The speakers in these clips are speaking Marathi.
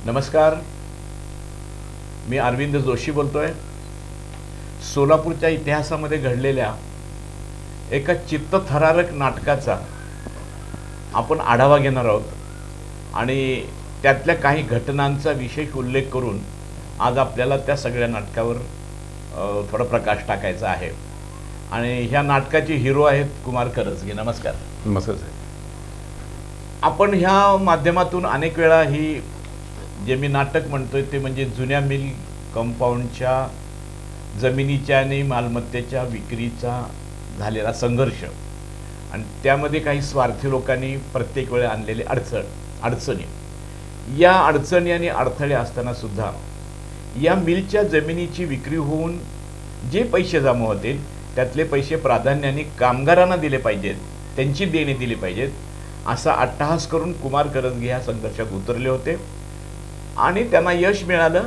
नमस्कार, मी अरविंद जोशी बोलतोय. सोलापूरच्या इतिहासामध्ये घडलेल्या एका चित्तथरारक नाटकाचा आपण आढावा घेणार आहोत आणि त्यातल्या काही घटनांचा विशेष उल्लेख करून आज आपल्याला त्या सगळ्या नाटकावर थोडा प्रकाश टाकायचा आहे. आणि ह्या नाटकाचे हिरो आहेत कुमार करजगे. नमस्कार. नमस्कार साहेब. आपण ह्या माध्यमातून अनेक वेळा ही जे मी नाटक म्हणतोय ते म्हणजे जुन्या मिल कंपाऊंडच्या जमिनीच्या आणि मालमत्तेच्या विक्रीचा झालेला संघर्ष आणि त्यामध्ये काही स्वार्थी लोकांनी प्रत्येक वेळी आणलेले अडचणी या अडचणी आणि अडथळे असताना सुद्धा या मिलच्या जमिनीची विक्री होऊन जे पैसे जमा होतील त्यातले पैसे प्राधान्याने कामगारांना दिले पाहिजेत, त्यांची देणी दिली पाहिजेत असा अट्टहास करून कुमार करजगे ह्या संघर्षात उतरले होते आणि त्यांना यश मिळालं.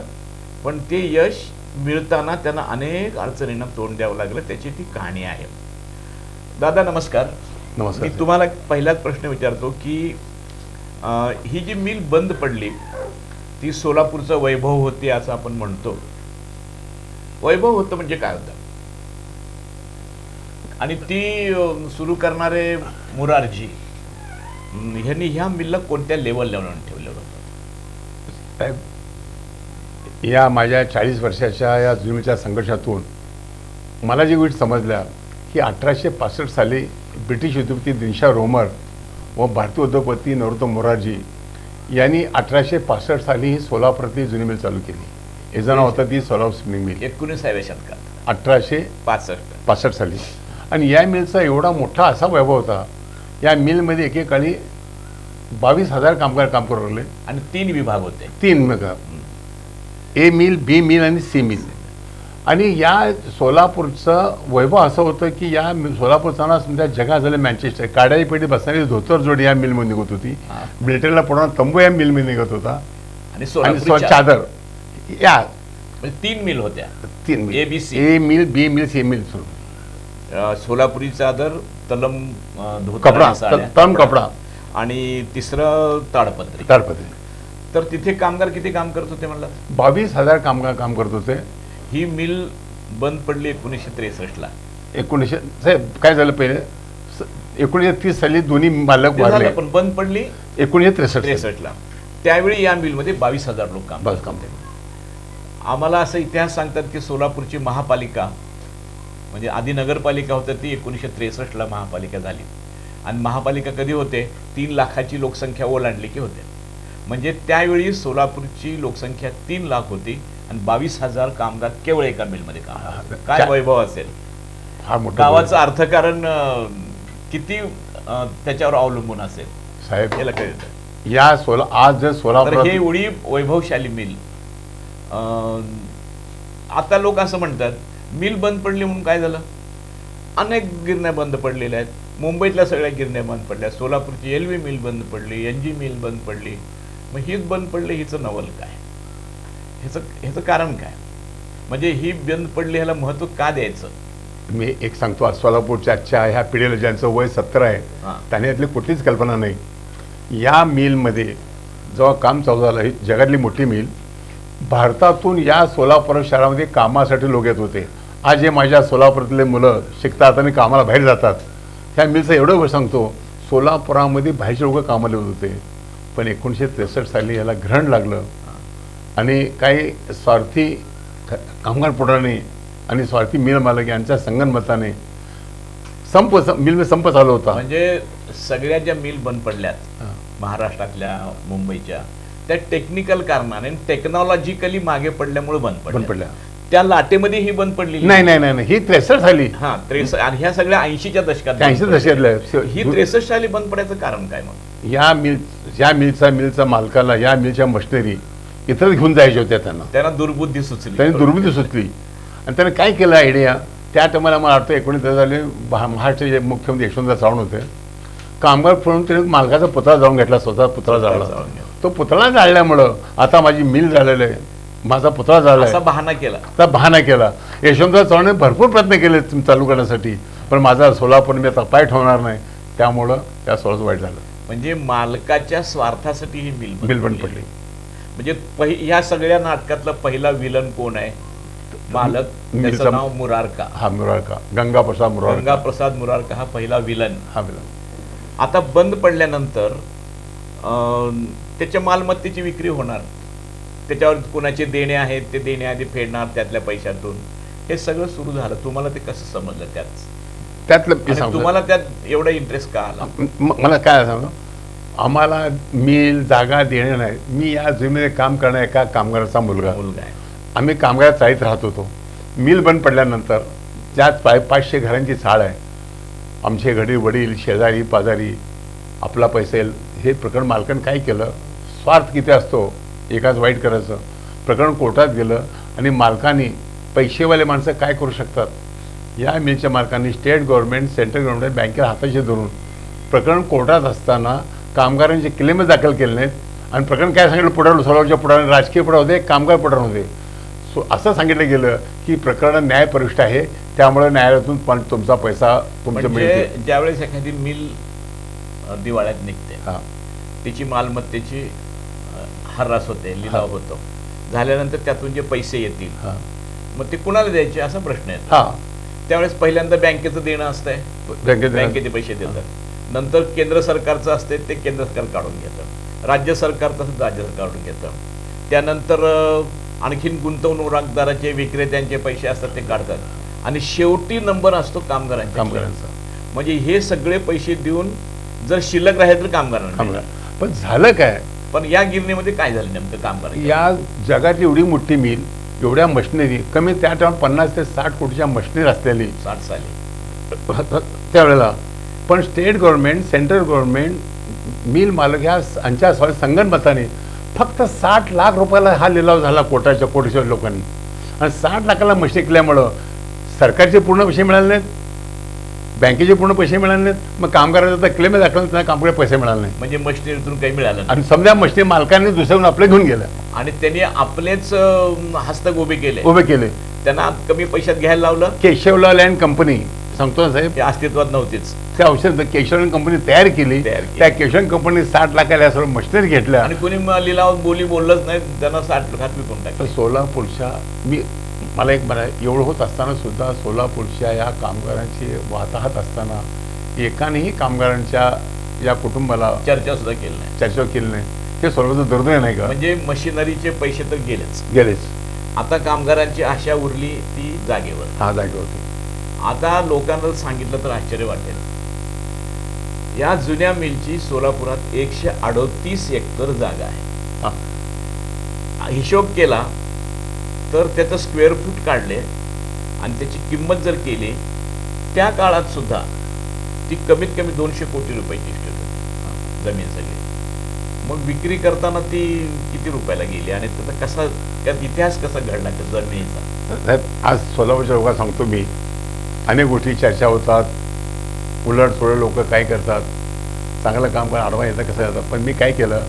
पण ते यश मिळताना त्यांना अनेक अडचणींना तोंड द्यावं लागलं. त्याची ती कहाणी आहे. दादा नमस्कार. नमस्कार. मी तुम्हाला पहिलाच प्रश्न विचारतो की ही जी मिल बंद पडली ती सोलापूरचं वैभव होती असं आपण म्हणतो. वैभव होतं म्हणजे काय होतं आणि ती सुरू करणारे मुरारजी ह्यांनी ह्या मिलला कोणत्या लेवलला ठेवलं होतं? या माझ्या 40 वर्षाच्या या जुनीच्या संघर्षातून मला जी गोष्ट समजल्या की 1865 साली ब्रिटिश उद्योगपती दिनशा रोमर व भारतीय उद्योगपती नरोत्तम मोरारजी यांनी 1865 साली ही सोलापुरातली जुनी मिल चालू केली. याचं नाव होतं ती सोलापूर स्पिनिंग मिल. 19व्या शतकात 1865 साली. आणि या मिलचा एवढा मोठा असा वैभव होता. या मिलमध्ये एकेकाळी 22,000 कामगार काम करू लागले आणि 3 विभाग होते. 3 ए मिल, बी मिल आणि सी मिल. आणि या सोलापूरचं वैभव असं होतं की या सोलापूरचा ना समजा जगा झालं मँचेस्टर. काड्याची पेटी बसणारी धोतर जोडी या मिलमध्ये निघत होती. ब्रिटनला पूर्ण तंबू या मिलमध्ये निघत होता आणि चादर या 3 मिल होत्या. 3 मिल, ABC. ए मिल, बी मिल, सी मिल. सोलापुरी चादर, तलम कपडा, तन कपडा आणि तिसरं ताडपत्री. तर तिथे कामगार किती काम करत होते म्हणलं? 22,000 कामगार काम करत होते. ही मिल बंद पडली 1963 ला. 1900 साहेब काय झालं पहिले 1930 साली दोन्ही मालक वाढले. पण बंद पडली 1963 ला. त्यावेळी या मिलमध्ये 22,000 लोक काम करते. आम्हाला असं इतिहास सांगतात की सोलापूरची महापालिका म्हणजे आधी नगरपालिका होती ती 1963 ला महापालिका झाली. आणि महापालिका कधी होते? 3 लाखाची लोकसंख्या ओलांडली की होते. म्हणजे त्यावेळी सोलापूरची लोकसंख्या 3 लाख होती आणि 22,000 कामगार केवळ एका मिलमध्ये काम. काय वैभव असेल. गावाचं अर्थकारण किती त्याच्यावर अवलंबून असेल साहेब. याला कळतं. आज जर सोलापूर हे एवढी वैभवशाली मिल. आता लोक असं म्हणतात मिल बंद पडली म्हणून काय झालं? अनेक गिरण्या बंद पडलेल्या आहेत. मुंबईतल्या सगळ्या गिरण्या बंद पडल्या. सोलापूरची LV मिल बंद पडली, NG मिल बंद पडली. मग हीच बंद पडली, हिचं नवल काय? ह्याचं कारण काय? म्हणजे ही बंद पडली ह्याला महत्व का द्यायचं? मी एक सांगतो, सोलापूरच्या आजच्या ह्या पिढीला ज्यांचं वय 17 आहे त्यांनी यातली कुठलीच कल्पना नाही. या मिलमध्ये जेव्हा काम चालू झालं, ही जगातली मोठी मिल. भारतातून या सोलापूर शहरामध्ये कामासाठी लोक येत होते. आज जे माझ्या सोलापुरातले मुलं शिकतात आणि कामाला बाहेर जातात, ह्या मिलचं एवढं सांगतो, सोलापुरामध्ये बाहेरचे लोक कामाला येत होते. पण 1963 साली याला ग्रहण लागलं आणि काही स्वार्थी कामगार पुढाऱ्यांनी आणि स्वार्थी मिल मालक यांच्या संगनमताने मिल संप चालू होता. म्हणजे सगळ्या ज्या मिल बंद पडल्यात महाराष्ट्रातल्या, मुंबईच्या, त्या टेक्निकल कारणाने टेक्नॉलॉजिकली मागे पडल्यामुळे बंद पडल्या. त्या लाटेमध्ये ही बंद पडली नाही. ही 63 साली. आणि ह्या सगळ्या 80च्या दशकात. 80 दशकातल्या ही 63 साली बंद पडायचं कारण काय? मग या मिलचा मालकाला या मिलच्या मशिनरी इतर घेऊन जायच्या होत्या. त्यांना दुर्बुद्धी सुचली. आणि त्याने काय केलं आयडिया त्या टायमाला मला वाटतं 19 साली महाराष्ट्राचे मुख्यमंत्री यशवंतराव चव्हाण होते. कामगार म्हणून त्याने मालकाचा पुतळा जाळून घेतला. स्वतः पुतळा जाळला. तो पुतळा जाळल्यामुळं आता माझी मिल झालेलं आहे, माझा पुतळा झाला, असा बहाणा केला. यशवंतराव चव्हाणने भरपूर प्रयत्न केले चालू करण्यासाठी, पण माझा सोलापूर मी आता पाय ठेवणार नाही. त्यामुळं त्या सोलाच वाईट झालं. म्हणजे मालकाच्या स्वार्थासाठी ही बिल बंद पडली. म्हणजे ह्या सगळ्या नाटकातला पहिला विलन कोण आहे? मालक, त्याचं मिरचा- नाव मुरारका. हा मुरारका, गंगाप्रसाद मुरारका. गंगाप्रसाद मुरारका हा पहिला विलन. हा विलन. आता बंद पडल्यानंतर त्याच्या मालमत्तेची विक्री होणार, त्याच्यावर कोणाचे देणे आहेत ते देणे आधी फेडणार त्यातल्या पैशातून. हे सगळं सुरू झालं. तुम्हाला ते कसं समजलं त्यातलं मी आणि सांगतो. तुम्हाला त्यात एवढा इंटरेस्ट का आला? मला काय सांगतो, आम्हाला मिल जागा देणे नाही. मी या जमिनीमध्ये काम करणाऱ्या एका कामगाराचा मुलगा आहे. आम्ही कामगार चाळीत राहत होतो. मिल बंद पडल्यानंतर ज्यात 500 घरांची चाळ आहे. आमचे घडी वडील, शेजारी पाजारी, आपला पैसा येईल हे प्रकरण मालकानं काय केलं, स्वार्थ किती असतो एकाच वाईट करायचं. प्रकरण कोर्टात गेलं आणि मालकांनी, पैसेवाले माणसं काय करू शकतात, या मिलच्या मालकांनी स्टेट गव्हर्नमेंट, सेंट्रल गव्हर्नमेंट बँकेला हाताशी धरून प्रकरण कोर्टात असताना कामगारांचे क्लेमच दाखल केले नाहीत. आणि प्रकरण काय सांगितलं, पुढार सोलापूरच्या पुढार राजकीय पुढार होते, कामगार पुढार होते. असं सांगितलं गेलं की प्रकरण न्यायपरिष्ठ आहे, त्यामुळे न्यायालयातून पण तुमचा पैसा तुमच्या म्हणजे ज्यावेळेस एखादी मिल दिवाळ्यात निघते, हां, त्याची मालमत्तेची हर्रास होते, लिलाव होतो. झाल्यानंतर त्यातून जे पैसे येतील हां, मग ते कुणाला द्यायचे असा प्रश्न आहे. हां, त्यावेळेस पहिल्यांदा बँकेचं देणं असतंय, बँकेचे पैसे देतात. नंतर केंद्र सरकारचं असते, ते केंद्र सरकार काढून घेतं. राज्य सरकार तसं राज्य सरकार काढून घेतं. त्यानंतर आणखीन गुंतवणूकदाराचे, विक्रेत्यांचे पैसे असतात ते काढतात. आणि शेवटी नंबर असतो कामगारांचा. म्हणजे हे सगळे पैसे देऊन जर शिल्लक राहिले तर कामगारांना. पण झालं काय, पण या गिरणीमध्ये काय झालं नेमकं कामगार? या जगात एवढी मोठी मिल, एवढ्या मशिनरी, कमी त्या टायमाला 50 ते 60 कोटीच्या मशिनरी असलेली 60 साली त्यावेळेला. पण state government, central government, mill मालक यांच्या संगनमताने फक्त 60 लाख रुपयाला हा लिलाव झाला कोर्टाच्या, कोटेश्वर लोकांनी. आणि 60 लाखाला मशिनरी केल्यामुळं सरकारचे पूर्ण पैसे मिळाले नाहीत, बँकेचे पूर्ण पैसे मिळाले नाहीत. मग कामगारांचा क्लेम दाखल त्यांना कामगार पैसे मिळाले नाही. म्हणजे मशिनरीतून काही मिळालं नाही. आणि समजा मशिनरी मालकांनी दुसऱ्याहून आपले घेऊन गेलं आणि त्यांनी आपलेच हस्तक उभे केले. त्यांना कमी पैशात घ्यायला लावलं. केशवलाल लँड कंपनी, सांगतो ना साहेब, ते अस्तित्वात नव्हतीच. त्या औषध केशवलाल कंपनी तयार केली. त्या केशवलाल कंपनी 60 लाखाला सर्व मशिनरी घेतल्या आणि कोणी लिलाव बोललंच नाही, त्यांना 60 लाखात विकून टाकलं. सोलापूरच्या मला एक म्हणा, एवढं होत असताना सुद्धा सोलापूरच्या या कामगारांची वाताहत असताना एकानेही कामगारांच्या या कुटुंबाला चर्चा सुद्धा केली नाही, चर्चा केली नाही. हे सर्वच दुर्दैव नाही का? म्हणजे मशिनरीचे पैसे तर गेलेच. आता कामगारांची आशा उरली ती जागेवर. हा, जागेवरती. आता लोकांना सांगितलं तर आश्चर्य वाटेल, या जुन्या मिलची सोलापुरात 138 एकर जागा आहे. हिशोब केला तर त्याचं स्क्वेअर फूट काढले आणि त्याची किंमत जर केली, त्या काळात सुद्धा ती कमीत कमी 200 कोटी रुपयाची जमीन सगळी. मग विक्री करताना ती किती रुपयाला गेली आणि त्याचा कसा, त्यात इतिहास कसा घडला त्या जमिनीचा? आज सोलापूरच्या लोकांना सांगतो मी, अनेक गोष्टी चर्चा होतात, उलट थोडे लोक काय करतात, चांगलं काम करा, आडवा येतं कसं येतं. पण मी काय केलं,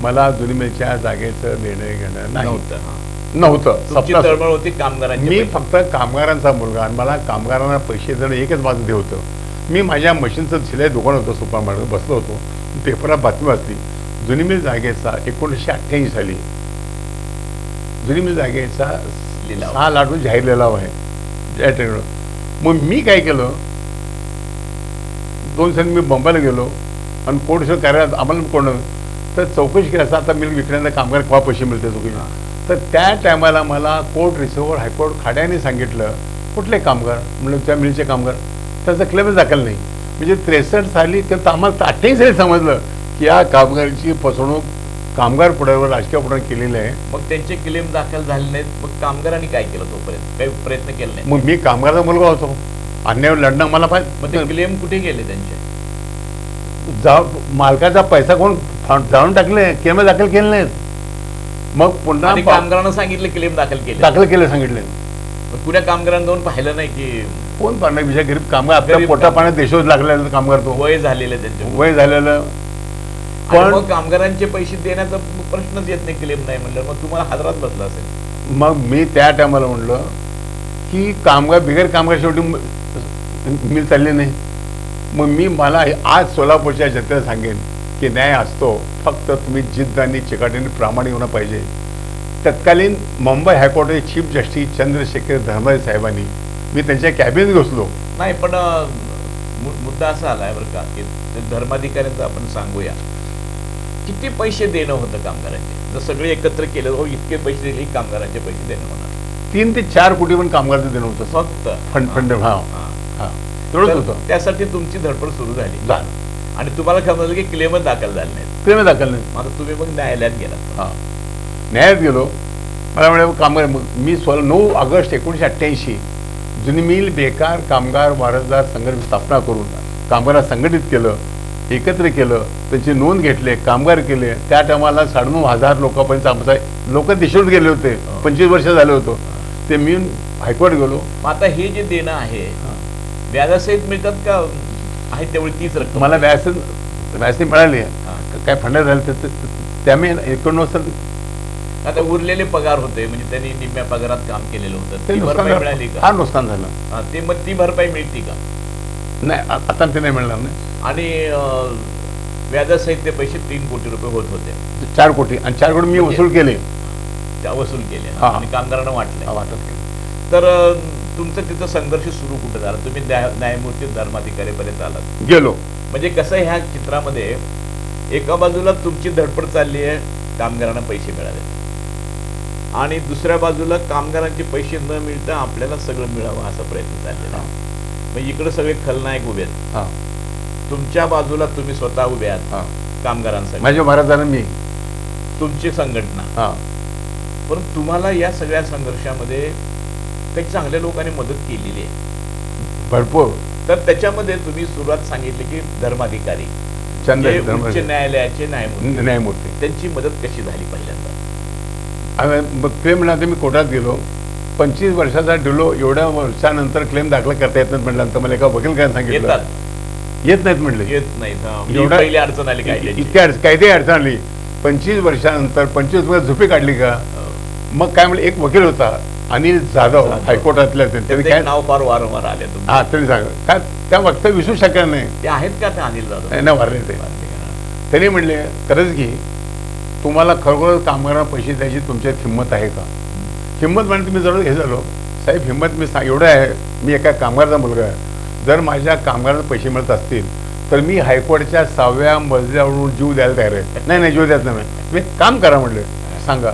मला जुनी मिलच्या जागेचं निर्णय घेणं नव्हतं. तळमळ होती कामगारांची. मी फक्त कामगारांचा मुलगा आणि मला कामगारांना पैसे देणं एकच बाजू दे होतं. मी माझ्या मशीनचं शिलाई दुकान होतं, सुपर मार्केट बसलो होतो, पेपरात बातमी वाचली, जुनी मिल जागेचा 1988 साली जुनी मिल जागेचा 6 लाख जाहीर लिलाव आहे. मग मी काय केलं, 2 साली मी बंबाईला गेलो आणि कोर्ट कार्यालयात आम्हाला कोण तर चौकशी केली असता, आता मिल विकण्याचा कामगार केव्हा पैसे मिळते चौकशी. तर त्या टायमाला मला कोर्ट रिसिव्हर, हायकोर्ट खाड्याने सांगितलं, कुठले कामगार म्हणलं त्या मिलचे कामगार, त्याचा क्लेमच दाखल नाही. म्हणजे 63 साली तर आम्हाला 88 साली समजलं की या कामगारांची फसवणूक कामगार पुढाऱ्यावर, राजकीय पुढाऱ्याने केलेली आहे. मग त्यांचे क्लेम दाखल झाले नाहीत. मग कामगारांनी काय केलं? तोपर्यंत काही प्रयत्न केले नाही. मग मी कामगाराचा मुलगा होतो, अन्याय लढणं मला पाहिजे. मग ते क्लेम कुठे गेले त्यांचे? मालकाचा पैसा कोण जाणून टाकले, क्लेम दाखल केले नाहीत. मग पुन्हा कामगारांना सांगितलं क्लेम दाखल केले सांगितले. मग पुण्या कामगारांना जाऊन पाहिलं नाही की कोण पाहणार, विषय गरीब कामगार, आपल्या पोटा पाण्यात देशोच लागलेला कामगार, तो वय झालेलं त्यांचे, वय झालेलं. पण मग कामगारांचे पैसे देण्याचा प्रश्नच येत नाही, क्लेम नाही म्हणलं. मग तुम्हाला हादरात बसला असेल. मग मी त्या टायमाला म्हणलं की कामगार, बिगर कामगार शेवटी मिल चालली नाही. मग मला आज सोलापूरच्या जनतेला सांगेन की न्याय असतो फक्त तुम्ही जिद्द आणि चिकाटीने प्रामाणिक होणं पाहिजे. तत्कालीन मुंबई हायकोर्टाचे चीफ जस्टिस चंद्रशेखर धर्माजी साहेबांनी, मी त्यांच्या कॅबिनेत घुसलो. नाही, पण मुद्दा असा आलाय बरं का, की ते धर्माधिकाऱ्यांचं आपण सांगूया. किती पैसे देणं होतं कामगारांचे? जर सगळे एकत्र केलं, हो इतके पैसे दिले, कामगारांचे पैसे देणं होणार 3 ते 4 कोटी पण कामगारांचं देणं होतं फक्त फंड. हा. तेवढंच तर होतं. त्यासाठी तुमची धडपड सुरू झाली झालं. आणि तुम्हाला समजलं की क्लेमच दाखल झाले नाहीत. क्लेम दाखल नाही. आता तुम्ही मग न्यायालयात गेलात. हां, न्यायालयात गेलो. मला म्हणे कामगार, मी 9 ऑगस्ट 1988 जुनी मिल बेकार कामगार वारसदार संघटनेची स्थापना करून कामगारांना संघटित केलं, एकत्र केलं, त्यांची नोंद घेतले, कामगार केले. त्या टायमाला 9,500 लोकांपर्यंत आमचा लोक देशात गेले होते. 25 वर्ष झाले होतो ते. मी हायकोर्ट गेलो. मग आता हे जे देणं आहे व्याजासहित मिळतात का आहे तेवढी तीच रक्कम? मला व्याज मिळाली. काय फंड झाले त्यामुळे 19 आता उरलेले पगार होते, म्हणजे त्यांनी निम्म्या पगारात काम केलेलं होतं, ती भरपाई मिळाली का? फार नुकसान झालं. ते मग ती भरपाई मिळते का? नाही, आता ते नाही मिळणार. नाही. आणि व्याजासहित ते पैसे 3 कोटी रुपये होत होते. 4 कोटी आणि 4 कोटी मी वसूल केले. त्या वसूल केले हा. आणि कामगारांना वाटले. वाटत केलं. तर तुमचं तिथं संघर्ष सुरू कुठं झाला? तुम्ही न्यायमूर्ती धर्माधिकारीपर्यंत आलात. गेलो. म्हणजे कसं ह्या चित्रामध्ये एका बाजूला तुमची धडपड चालली आहे, कामगारांना पैसे मिळाले, आणि दुसऱ्या बाजूला कामगारांचे पैसे न मिळता आपल्याला सगळं मिळावं असा प्रयत्न चाललेला आहे. मग इकडे सगळे खलनायक उभे आहेत, तुमच्या बाजूला तुम्ही स्वतः उभे आहात कामगारांसाठी, माझ्या महाराजांना मी, तुमची संघटना. पण तुम्हाला या सगळ्या संघर्षामध्ये काही चांगल्या लोकांनी मदत केलेली आहे भरपूर. तर त्याच्यामध्ये तुम्ही सुरुवात सांगितली की धर्माधिकारी, उच्च न्यायालयाचे न्यायमूर्ती, त्यांची मदत कशी झाली पहिल्यांदा? क्लेम म्हणा, मी कोर्टात गेलो. 25 वर्षाचा डिलो, एवढ्या वर्षानंतर क्लेम दाखल करता येत नाहीत म्हटल्यानंतर मला एका वकील काय सांगितलं, येत नाहीत म्हटले. येत नाहीत. एवढी पहिली अडचण आली काय? इतक्या कायदे अडचण आली. 25 वर्षानंतर 25 वर्ष झोपी काढली का? मग काय म्हणले, एक वकील होता अनिल जाधव, हायकोर्टातल्या, त्यांनी काय नाव फार वारंवार आले. हा, त्यांनी सांगा काय त्या वक्त विसरू शकणार नाही. ते आहेत का ते अनिल जाधव? नाही वारले ते. त्यांनी म्हणले, खरंच की तुम्हाला खरोखर कामगारांना पैसे द्यायची तुमच्यात हिंमत आहे का? हिंमत म्हणजे तुम्ही जर हे झालो, साहेब हिंमत मी एवढं आहे, मी एका कामगाराचा मुलगा आहे, जर माझ्या कामगारांना पैसे मिळत असतील तर मी हायकोर्टच्या 6व्या मजल्यावरून जीव द्यायला तयार आहे. नाही जीव द्यायचं नाही, तुम्ही काम करा म्हटले. सांगा,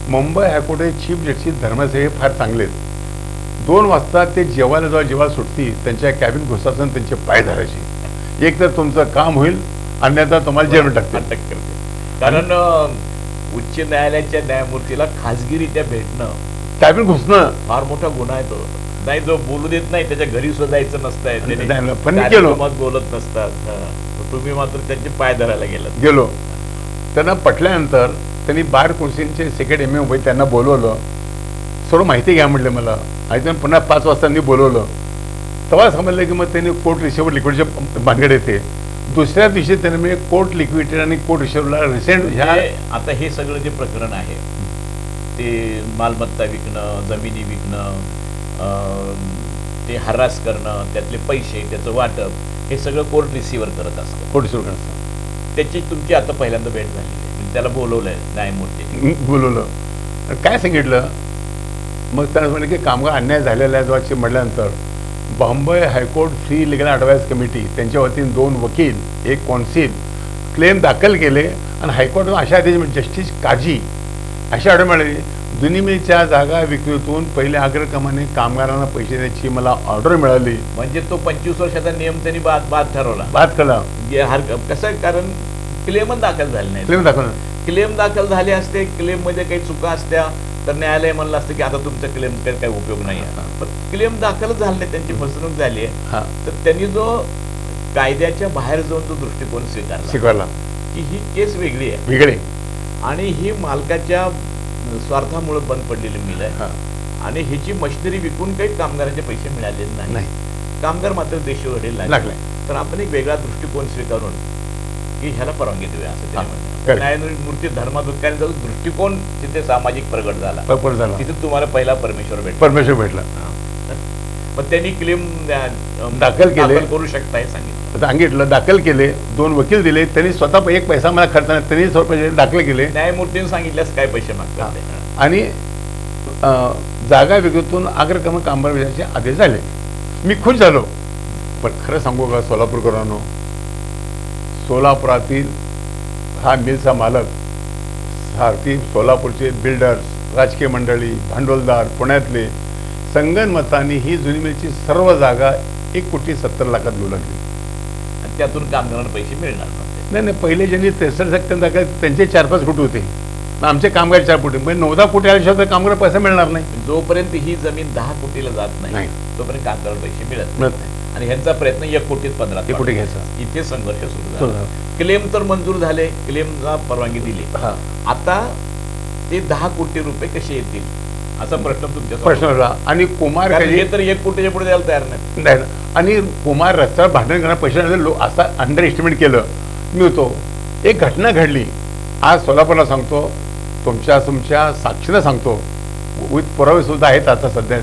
मुंबई हायकोर्टाचे चीफ जस्टिस धर्माजी हे फार चांगले आहेत. 2 वाजता ते जेवायला जेव्हा सुटती, त्यांच्या कॅबिन घुसाचं त्यांचे पाय धरायचे. एक तर तुमचं काम होईल, अन्यथा तुम्हाला जेवण टाकते. कारण उच्च न्यायालयाच्या न्यायमूर्तीला खासगीरित्या भेटणं, कॅबिन घुसणं फार मोठा गुन्हा आहे तो. नाही, जो बोलू देत नाही त्याच्या घरी सुद्धा जायचं नसतंय, बोलत नसतात. तुम्ही मात्र त्यांचे पाय धरायला गेलो. त्यांना पटल्यानंतर त्यांनी बार कौन्सिलचे सेक्रेटरी एम ए त्यांना बोलवलं. सर्व माहिती घ्या म्हटलं मला. आणि त्यांनी पुन्हा 5 वाजता बोलवलं. तेव्हा समजलं की मग त्यांनी कोर्ट रिसिव्हर लिक्विडच्या भानगड येते. दुसऱ्या दिवशी त्यांनी मी कोर्ट लिक्विडेटेड आणि कोर्ट रिसिव्हरला रिसेंट ह्या. आता हे सगळं जे प्रकरण आहे ते मालमत्ता विकणं, जमिनी विकणं, ते हरास करणं, त्यातले पैसे, त्याचं वाटप, हे सगळं कोर्ट रिसिव्हर करत असतं. कोर्ट रिसिव्हर करत. त्याची तुमची आता पहिल्यांदा भेट झाली, त्याला बोलवलंय न्यायमूर्ती. बोलवलं, काय सांगितलं, मग त्याला म्हटलं की कामगार अन्याय झालेला आहे जेव्हा म्हटल्यानंतर Bombay high court free legal advice committee, त्यांच्या वतीने 2 वकील, 1 कौन्सिल क्लेम दाखल केले. आणि हायकोर्टात अशा आदेश जस्टिस काजी अशा ऑर्डर मिळाली, दुनिमेच्या जागा विक्रीतून पहिल्या अग्रक्रमाने कामगारांना पैसे द्यायची मला ऑर्डर मिळाली. म्हणजे तो 25 वर्षाचा नियम त्यांनी बाद ठरवला, बाद केला. कसं, कारण क्लेमच दाखल झाले नाही. क्लेम दाखल झाले असते, क्लेम मध्ये काही चुका असत्या तर न्यायालय म्हणलं असतं की आता तुमचा क्लेम काही उपयोग नाही आहे. पण क्लेम दाखलच झाले नाही, त्यांची फसवणूक झाली आहे. तर त्यांनी जो कायद्याच्या बाहेर जाऊन तो दृष्टिकोन स्वीकारला की ही केस वेगळी आहे आणि ही मालकाच्या स्वार्थामुळे बंद पडलेली मिल आहे आणि ह्याची मशिनरी विकून काही कामगारांचे पैसे मिळालेले नाही. कामगार मात्र देशावर लागले. तर आपण एक वेगळा दृष्टिकोन स्वीकारून की ह्याला परवानगी देऊया असं ते म्हणतात. न्यायमूर्ती धर्माधिकाऱ्यांचा दृष्टिकोन तिथे सामाजिक प्रगट झाला. तिथे तुम्हाला पहिला परमेश्वर भेटला. मग त्यांनी क्लेम दाखल करू शकता हे सांगितलं. सांगितलं, दाखल केले, 2 वकील दिले, त्यांनी स्वतः एक पैसा मला खर्च नाही, त्यांनी पैसे दाखल केले न्यायमूर्तीने सांगितल्यास काय पैसे मागतात ते. आणि जागा विक्रीतून अग्रक्रम कामगार विषयाचे आदेश झाले. मी खुश झालो. पण खरं सांगू का सोलापूरकरांनो, सोलापुरातील हा मिलचा मालक, सारथी, सोलापूरचे बिल्डर्स, राजकीय मंडळी, भांडवलदार, पुण्यातले संगनमताने ही जुनी मिलची सर्व जागा 1,70,00,000 घेऊ लागली. आणि त्यातून कामगारांना पैसे मिळणार नव्हते. नाही, पहिले ज्यांनी 63% दाखल त्यांचे 4-5 कोटी होते, आमचे कामगार 4 कोटी, म्हणजे 9-10 कोटी आल्याशिवाय तर कामगार पैसा मिळणार नाही. जोपर्यंत ही जमीन 10 कोटीला जात नाही तोपर्यंत कामगारांना पैसे मिळत नाही. आणि ह्यांचा प्रयत्न 1 कोटीत 15 कोटी घ्यायचा. इथे संघर्ष सुरू झाला. क्लेम तर मंजूर झाले, क्लेमला परवानगी दिली. आता ते 10 कोटी रुपये कसे येतील असा प्रश्न तुमच्या प्रश्न होता. आणि कुमार हे तर 1 कोटीच्या पुढे द्यायला तयार नाही. नाही, आणि कुमार रस्त्यावर भांडण करणार पैसे असा अंडर एस्टिमेट केलं मी होतो. एक घटना घडली, आज सोलापूरला सांगतो, तुमच्या साक्षीला सांगतो, विथ पुरावे सुद्धा आहेत आता सध्या.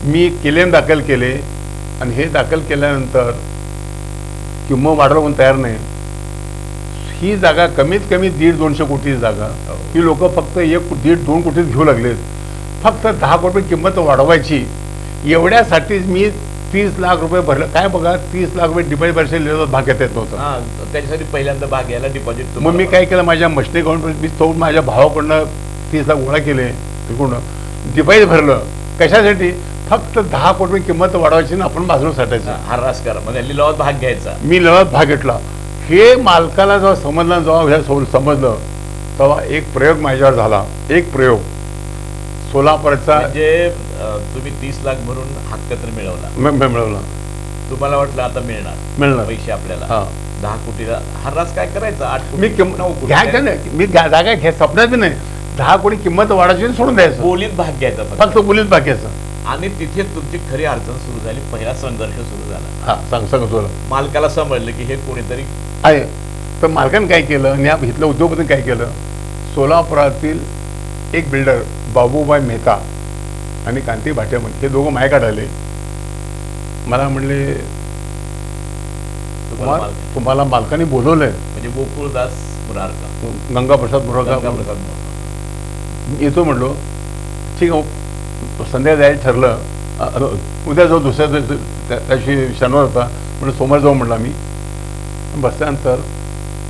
मी क्लेम दाखल केले आणि हे दाखल केल्यानंतर किंमत वाढवून म्हणून तयार नाही. ही जागा कमीत कमी 150-200 कोटीची जागा ही लोक फक्त 1-1.5-2 कोटीत घेऊ लागलेत. फक्त 10 कोटी किंमत वाढवायची एवढ्यासाठीच मी 30 लाख रुपये भरलं. काय बघा, 30 लाख रुपये डिपॉझिट भरले, भाग घेता येत नव्हतं. त्याच्यासाठी पहिल्यांदा भाग घ्यायला डिपॉझिट. मग मी काय केलं, माझ्या मस्टे अकाउंट मी तो माझ्या भावाकडनं 30 लाख गोळा केले, तिकडून डिपॉझिट भरलं. कशासाठी? फक्त 10 कोटी किंमत वाढवायची ना आपण बाजूला साठायचं. हरास करा, म्हणजे लिलावात भाग घ्यायचा. मी लिलावात भाग घेतला. हे मालकाला जेव्हा समजलं, जेव्हा समजलं तेव्हा एक प्रयोग माझ्यावर झाला. एक प्रयोग सोलापूरचा, म्हणजे तुम्ही 30 लाख भरून हक्क तर मिळवला. तुम्हाला वाटलं आता मिळणार पैसे आपल्याला 10 कोटीला. हरास काय करायचा? 8 कोटी, मी घ्यायचं नाही, मी जागा घ्या स्वप्नात बी नाही. 10 कोटी किंमत वाढायची सोडून द्यायचं, बोलीत भाग घ्यायचा, फक्त बोलीत भाग घ्यायचं. आणि तिथे तुमची खरी अडचण सुरू झाली, पहिला संघर्ष सुरू झाला. सांगतो मालकाला समजलं की हे कोणीतरी आहे. तर मालकाने काय केलं आणि या इथलं उद्योगपतीने काय केलं, सोलापुरातील एक बिल्डर बाबूबाई मेहता आणि कांती भाट्यामन हे दोघं माझ्याकडे आले. मला म्हणले, तुम्हाला मालकाने बोलवलंय. म्हणजे गोकुळदास मुरारका, गंगाप्रसाद मुरारका. येतो म्हणलो, ठीक आहे, संध्याकाळी जायचं ठरलं. उद्या जाऊ, दुसऱ्या त्याशी शनिवार होता, म्हणून सोमवार जाऊ म्हणला. मी बसल्यानंतर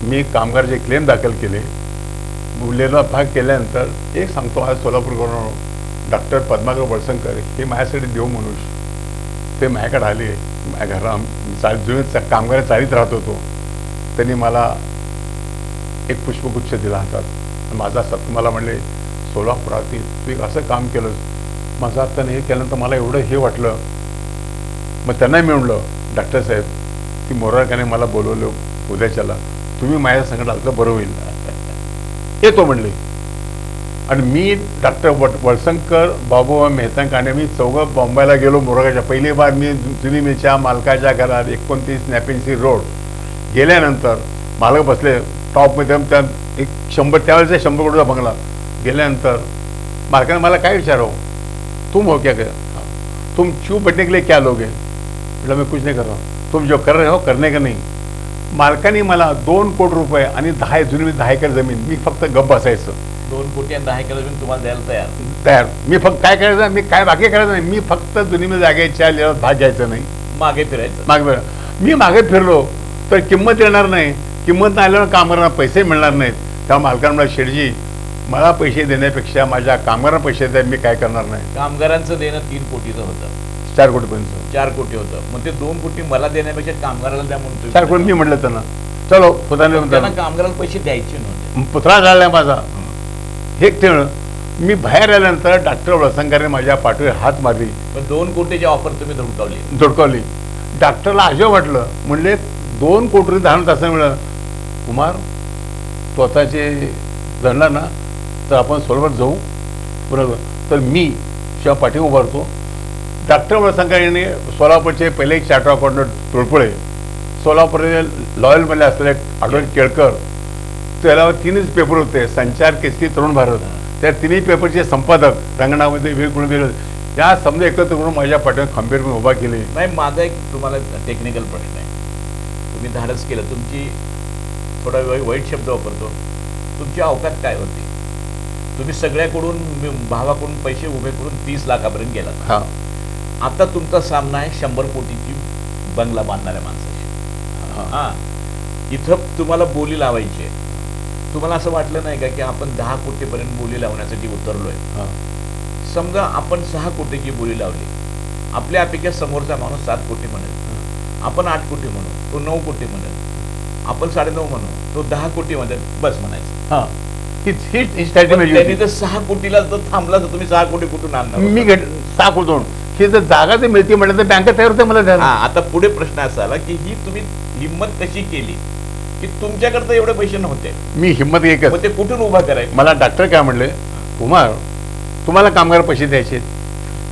मी कामगारचे क्लेम दाखल केले, लिलावात भाग केल्यानंतर एक सांगतो, आज सोलापूरकडून डॉक्टर पद्माकर वळसंकर हे माझ्यासाठी देव मनुष्य, ते माझ्याकडे आले. माझ्या घरा जुने कामगार चालीत राहत होतो. त्यांनी मला एक पुष्पगुच्छ दिला हातात. माझा मला म्हणले, सोलापुरातील तू एक असं काम केलंस. माझं आता हे केल्यानंतर मला एवढं हे वाटलं. मग त्यांना मी म्हणलं, डॉक्टर साहेब, की मोरारकाने मला बोलवलं उद्याच्याला, तुम्ही माझ्या संकट आलं तर बरं होईल. येतो म्हणले. आणि मी डॉक्टर वळसंकर, बाबूबा मेहतांकाने मी चौघं बॉम्बेला गेलो. मोरारकाच्या पहिली बार मी जुनी मिलच्या मालकाच्या घरात 29 नॅपिन्सी रोड गेल्यानंतर मालक बसले टॉपमध्ये, त्या एक 100 त्यावेळेचा 100 कोटीचा बंगला. गेल्यानंतर मालकाने मला काय विचारो, तुम हो क्या कर, तुम क्यों बैठने के लिए क्या लोगे? म्हटलं, मैं कुछ नहीं कर रहा हूँ, तुम जो कर रहे हो करने का नहीं. मालकाने मला 2 कोटी रुपये आणि 10 जुनी 10 एकर जमीन, मी फक्त गप्प बसायचं. 2 कोटी आणि 10 एकर जमीन तुम्हाला द्यायला तयार. मी फक्त काय करायचं, मी काय बाकी करायचं नाही, मी फक्त जुनी जागेच्या लिलावात भाग घ्यायचं नाही, मागे फिरायचं. मी मागे फिरलो तर किंमत येणार नाही. किंमत नाही आल्यावर कामगारांना पैसे मिळणार नाहीत. त्या मालकांना शेठजी, मला पैसे देण्यापेक्षा माझ्या कामगारांना पैसे द्या, मी काय करणार नाही. कामगारांचं देणं 3 कोटीचं होतं, 4 कोटीपर्यंत 4 कोटी होतं. मग ते 2 कोटी मला देण्यापेक्षा कामगाराला द्या म्हणून 4 कोटी मी म्हटलं त्यांना, चलो त्यांना कामगाराला पैसे द्यायचे नव्हते. पुतळा झाला माझा. हे ठेवणं. मी बाहेर आल्यानंतर डॉक्टर वळसंकरने माझ्या पाठीवर हात मारली. 2 कोटीची ऑफर तुम्ही धुडकावली. डॉक्टरला अजब वाटलं. म्हणले 2 कोटी 10 तासानं मिळालं. कुमार, स्वतःचे जणला ना तर आपण सोबत जाऊ, बरोबर. तर मी शिवा पाठी उभारतो. डॉक्टर वळसंकर यांनी सोलापूरचे पहिले एक चार्टर अकाउंटंट तोडपुळे, सोलापूरचे लॉयलमध्ये असलेले ॲडव्होकेट केळकर, त्याला 3च पेपर होते, संचार, केसरी, तरुण भारत. त्या 3ही पेपरचे संपादक रंगणामध्ये वेळ करून दिले. या समजा एकत्र करून माझ्या पाठीवर खंबीरपणे उभा केले. नाही, माझा एक तुम्हाला टेक्निकल प्रश्न आहे. तुम्ही धाडस केलं, तुमची थोडा वाईट शब्द वापरतो, तुमची अवकात काय होती? तुम्ही सगळ्याकडून भावाकडून पैसे उभे करून 30 लाखापर्यंत गेलात. हा आता तुमचा सामना आहे 100 कोटीची बंगला बांधणाऱ्या माणसाशी. हा, इथं तुम्हाला बोली लावायची आहे. तुम्हाला असं वाटलं नाही का की आपण 10 कोटीपर्यंत बोली लावण्यासाठी उतरलोय? समजा आपण 6 कोटीची बोली लावली, आपल्या अपेक्षा समोरचा माणूस 7 कोटी म्हणेल, आपण 8 कोटी म्हणू, तो 9 कोटी म्हणेल, आपण 9.5 म्हणू, तो 10 कोटी म्हणेल, बस म्हणायचं. हा त्यांनी जर 6 कोटीला जर थांबला तर तुम्ही 6 कोटी कुठून आणणार? मी 6 कोटी ही जर जागा जर मिळते म्हटलं तर बँका तयार होते मला द्यायला. आता पुढे प्रश्न असा आला की ही तुम्ही हिंमत कशी केली की तुमच्याकडे तर एवढे पैसे नव्हते? मी हिंमत एकच, मग ते कुठून उभा करायचं? मला डॉक्टर काय म्हणले, कुमार तुम्हाला कामगार पैसे द्यायचे,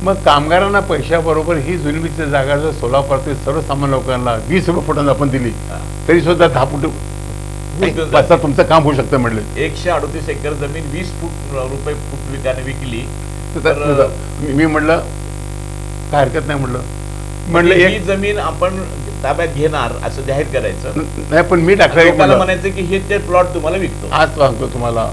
मग कामगारांना पैशाबरोबर ही जुलमीची जागा जर सोलापूरातील सर्वसामान्य लोकांना 20 रुपये फुटांना आपण दिली तरी सुद्धा 10 फूट वाजता तुमचं काम होऊ शकतं म्हणले. 138 एकर जमीन 20 रुपये फूट त्याने विकली तर मी म्हटलं काय हरकत नाही म्हटलं ही जमीन आपण ताब्यात घेणार असं जाहीर करायचं नाही. पण मी डॉक्टर म्हणायचं की हे ते प्लॉट तुम्हाला विकतो. आज सांगतो तुम्हाला,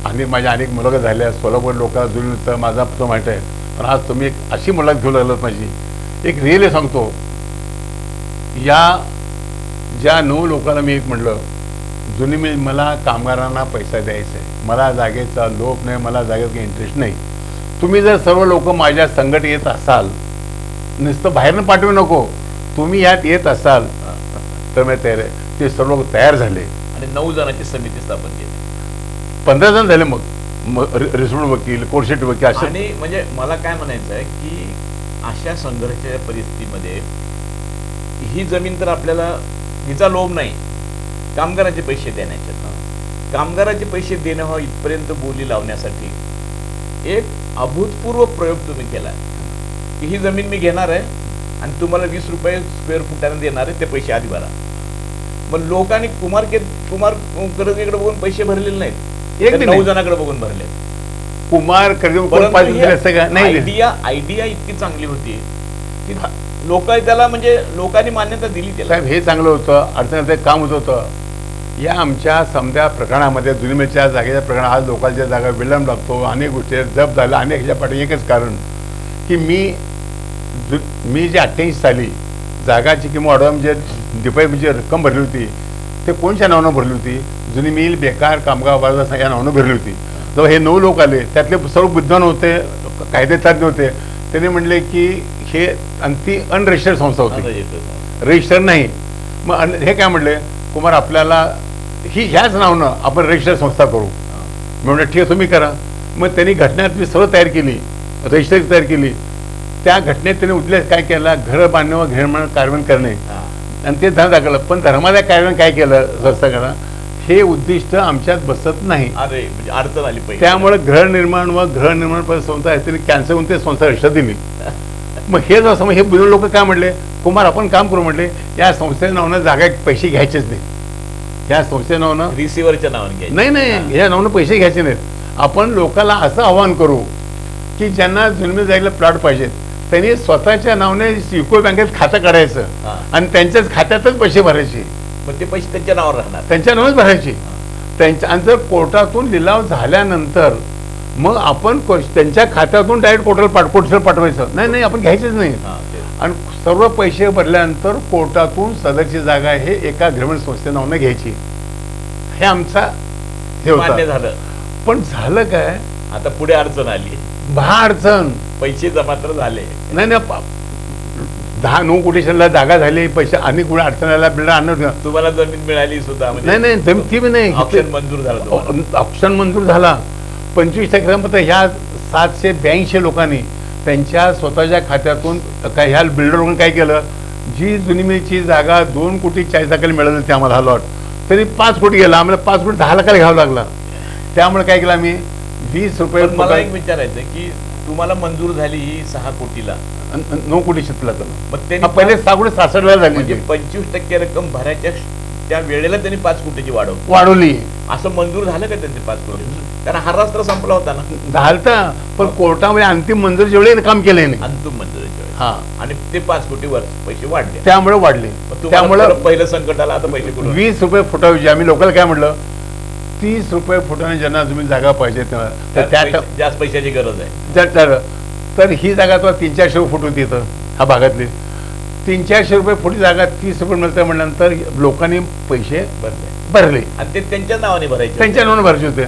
आणि माझ्या अनेक मुलाखत झाल्या सोलापूर लोकांना जुलमीचा माझा तो माहित आहे, पण आज तुम्ही एक अशी मुलाखत घेऊन आलात माझी, एक रिअली सांगतो, या ज्या 9 लोकांना मी एक म्हटलं जुनी मी मला कामगारांना पैसा द्यायचा आहे, मला जागेचा लोभ नाही, मला जागेत काही इंटरेस्ट नाही. तुम्ही जर सर्व लोक माझ्या संगत येत असाल, नुसतं बाहेरनं पाठवू नको, तुम्ही यात येत असाल तर मी तयार आहे. ते सर्व लोक तयार झाले आणि 9 जणांची समिती स्थापन केली. 15 जण झाले. मग रिसोड वकील, कोर्सेट वकील असे. आणि म्हणजे मला काय म्हणायचं आहे की अशा संघर्षाच्या परिस्थितीमध्ये ही जमीन तर आपल्याला हिचा लोभ नाही, कामगारांचे पैसे देण्याचे, कामगारांचे पैसे देणं हा इथपर्यंत बोली लावण्यासाठी एक अभूतपूर्व प्रयोग तुम्ही केला की ही जमीन मी घेणार आहे आणि तुम्हाला 20 रुपये स्क्वेअर फुटाने देणार आहे, ते पैसे आधी भरा. मग लोकांनी कुमार कर्जगीकडे बघून पैसे भरलेले नाहीत, 9 जणांकडे बघून भरले. कुमार आयडिया इतकी चांगली होती की लोक त्याला म्हणजे लोकांनी मान्यता दिली त्याला. साहेब हे चांगलं होतं, अडचणीचं काम होत होतं. या आमच्या समजा प्रकरणामध्ये जुलमीच्या जागेच्या प्रकरण आज लोकांच्या जागा विलंब लागतो, अनेक गोष्टी जप झाल्या, अनेक ह्याच्या पाठी एकच कारण की मी जे 88 साली जागाची किंवा अडवम जे डिपॉझिट जी रक्कम भरली होती ते कोणत्या नावानं भरली होती? जुनी मिल बेकार कामगार वर्ग या नावानं भरली होती. जेव्हा हे 9 लोक आले त्यातले सर्व बुद्धिमान होते, कायदेतज्ञ होते, त्यांनी म्हणले की हे ती अनरजिस्टर्ड संस्था होती, रजिस्टर नाही. मग हे काय म्हणले, कुमार आपल्याला ह्याच नावानं आपण रजिस्टर संस्था करू. मी म्हणलं ठीक आहे तुम्ही करा. मग त्यांनी घटनेत मी सर्व तयार केली, रजिस्टर तयार केली. त्या घटनेत त्यांनी उद्देश काय केला, घर बांधणे व घर कार्यान्वयन करणे आणि ते धन दाखवलं. पण धर्मादाय कार्यान्वयन काय केलं संस्था करा, हे उद्दिष्ट आमच्यात बसत नाही. अरे म्हणजे अडचण आली पाहिजे. त्यामुळे गृहनिर्माण व गृहनिर्माण संस्था आहे त्यांनी कॅन्सल करून ते संस्था रजिस्टर दिली. मग हे जसं हे बुजुर्ग लोक काय म्हणले, कुमार आपण काम करू म्हटले, या संस्थेच्या नावानं जागा पैसे घ्यायचेच नाही, या संस्थेच्या नावानं रिसिव्हरच्या नावाने नाही या नावानं पैसे घ्यायचे नाहीत. आपण लोकांना असं आवाहन करू की ज्यांना जुलमी जागेला प्लॉट पाहिजेत त्यांनी स्वतःच्या नावाने युको बँकेत खातं काढायचं आणि त्यांच्याच खात्यातच पैसे भरायचे. मग ते पैसे त्यांच्या नावावर राहणार, त्यांच्या नावानेच भरायचे. त्यांच्या कोर्टातून लिलाव झाल्यानंतर मग आपण त्यांच्या खात्यातून डायरेक्ट कोर्टाला पाठवायचं नाही, आपण घ्यायचेच नाही. आणि सर्व पैसे भरल्यानंतर कोर्टातून सदरची जागा हे एका ग्रामीण संस्थे नावाने घ्यायची. हे आमचा हे मान्य झालं. पण झालं काय, आता पुढे अडचण आली, अडचण. पैसे जमा तर झाले नाही 10-9 कोटीला जागा झाली, पैसे अनेक कुठे अडचणाला बिल्डर आणलं. तुम्हाला जमीन मिळाली सुद्धा नाही जमीन ती नाही, ऑप्शन मंजूर झाला, ऑप्शन मंजूर झाला. 25% ह्या 782 लोकांनी त्यांच्या स्वतःच्या खात्यातून काय ह्या बिल्डर काय केलं, जी जुनीमीची जागा 2,40,00,000 मिळाली होती आम्हाला हा लॉट, तरी 5 कोटी गेला, आम्हाला 5 कोटी 10 लाखाला घ्यावा लागला. त्यामुळे काय केलं आम्ही 20 रुपये. मला एक विचारायचं की तुम्हाला मंजूर झाली ही 6 कोटीला, 9 कोटी शिकला मग त्यांनी पहिले 6,66,000 झाली, म्हणजे 25% रक्कम भरायच्या त्या वेळेला त्यांनी 5 कोटीची वाढवली. असं मंजूर झालं का त्यांचे 5 कोटी? कारण हा रस्ता संपला होता ना, झालं पण कोर्टामध्ये अंतिम मंजूर जेवढे काम केले नाही. अंतिम मंजुरीच्या वेळेस. हा, आणि ते 5 कोटी वर पैसे वाढले. त्यामुळे वाढले. त्यामुळे त्यामुळे पहिलं संकट आलं, आता पैसे कुठून? 20 रुपये फुटाऐवजी आम्ही लोकांना काय म्हटलं, 30 रुपये फुटाने ज्यांना तुम्ही जागा पाहिजे तर त्या जास्त पैशाची गरज आहे. तर ही जागा तुम्हाला 300-400 रुपये फूट होती इथं ह्या भागातली. 300-400 रुपये फुटी जागा 30 रुपये मिळतं म्हटल्यानंतर लोकांनी पैसे भरले आणि ते त्यांच्या नावाने भरायचे. त्यांच्या नावाने भरायचे होते.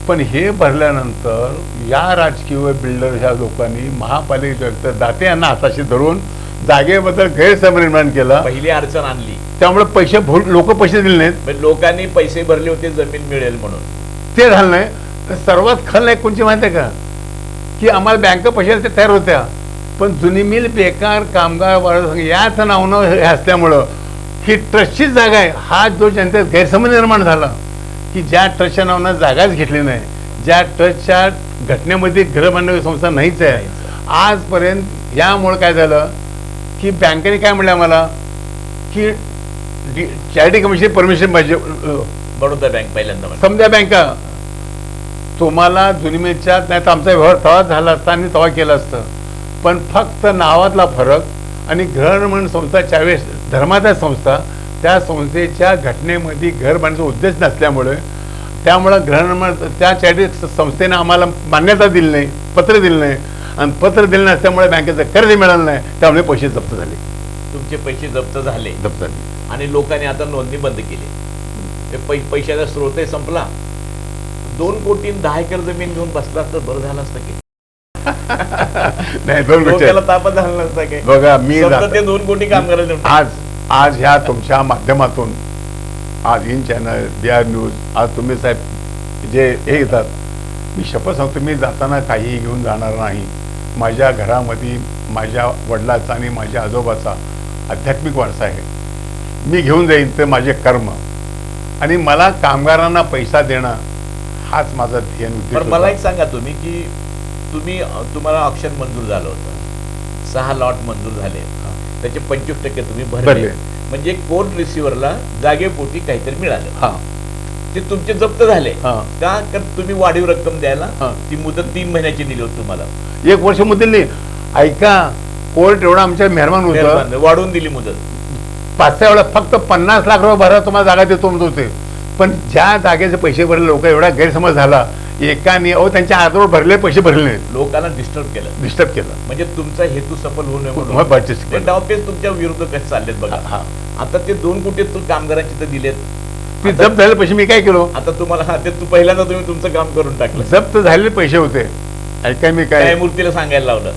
पण हे भरल्यानंतर या राजकीय बिल्डर ह्या लोकांनी महापालिकेचे दाते यांना हाताशी धरून जागेबद्दल गैरसमज निर्माण केला. पहिली अडचण आणली. त्यामुळे पैसे लोक पैसे दिले नाहीत. लोकांनी पैसे भरले होते जमीन मिळेल म्हणून, ते झालं नाही. तर सर्वात खलनायक कोणची माहिती आहे का, की आम्हाला बँका पैशाला ते तयार होत्या, पण जुनी मिल बेकार कामगार वाढ याच नावनं हे असल्यामुळं ही ट्रस्टचीच जागा आहे. हा जो जनतेत गैरसमज निर्माण झाला की ज्या ट्रस्टच्या नावानं जागाच घेतली नाही, ज्या ट्रस्टच्या घटनेमध्ये घर बांधणारी संस्था नाहीच आहे आजपर्यंत. यामुळे काय झालं की बँकेने काय म्हणलं आम्हाला की चॅरिटी कमिशन परमिशन पाहिजे. बडोदा बँक पहिल्यांदा समजा बँका तुम्हाला जुनी मिलच्या नाही तर आमचा व्यवहार तेव्हाच झाला असता आणि तेव्हा केलं असतं, पण फक्त नावातला फरक आणि घर म्हणून संस्था त्यावेळेस धर्माच्या संस्था त्या संस्थेच्या घटनेमध्ये घर बांधण्याचा उद्देश नसल्यामुळे त्यामुळं ग्रहण त्या चॅरिटी संस्थेनं आम्हाला मान्यता दिली नाही, पत्र दिलं नाही, आणि पत्र दिलं नसल्यामुळे बँकेचं कर्ज मिळालं नाही, त्यामुळे पैसे जप्त झाले. तुमचे पैसे जप्त झाले आणि लोकांनी आता नोंदणी बंद केली. ते पैशाचा स्रोतही संपला. 2 कोटी 10 एकर जमीन घेऊन बसला तर बरं झालं असतं की नाही. 2 कोटी तापच झालं नसतं की. बघा मी ते 2 कोटी कामगारांना आज ह्या तुमच्या माध्यमातून आज इन चॅनल BR न्यूज आज तुम्ही साहेब जे हे येतात, मी शपथ सांगतो मी जाताना काहीही घेऊन जाणार नाही. माझ्या घरामध्ये माझ्या वडिलाचा आणि माझ्या आजोबाचा आध्यात्मिक वारसा आहे. मी घेऊन जाईन ते माझे कर्म, आणि मला कामगारांना पैसा देणं हाच माझा ध्येय उद्देश. पण मला एक सांगा तुम्ही की तुम्हाला ऑक्शन मंजूर झालं होतं, 6 लॉट मंजूर झाले, त्याचे 25% तुम्ही भरले, म्हणजे कोर्ट रिसिव्हरला जागेपोटी काहीतरी मिळालं. ते तुमचे जप्त झाले का? तुम्ही वाढीव रक्कम द्यायला ती मुदत 3 महिन्याची दिली होती तुम्हाला, 1 वर्ष मुदत दिली. ऐका, कोर्ट एवढा आमच्या मेहरबान होतं, वाढवून दिली मुदत 5-6 वेळा. फक्त 50 लाख रुपये भरा तुम्हाला जागा देतो म्हणत होते, पण ज्या जागेचे पैसे भरले लोक एवढा गैरसमज झाला एकाने त्यांच्या अर्धवट भरले पैसे भरले नाहीत, लोकांना डिस्टर्ब केलं. म्हणजे तुमचा हेतू सफल होऊ नये म्हणून डावपेच तुमच्या विरुद्ध कसे चाललेत बघा. आता ते 2 कोटी कामगारांचे तर दिलेत, ते जप्त झालेले पैसे मी काय केलो आता तुम्हाला ते पहिल्यांदा तुम्ही तुमचं काम करून टाकलं. जप्त झालेले पैसे होते. ऐका, मी काय न्यायमूर्तीला सांगायला लावलं,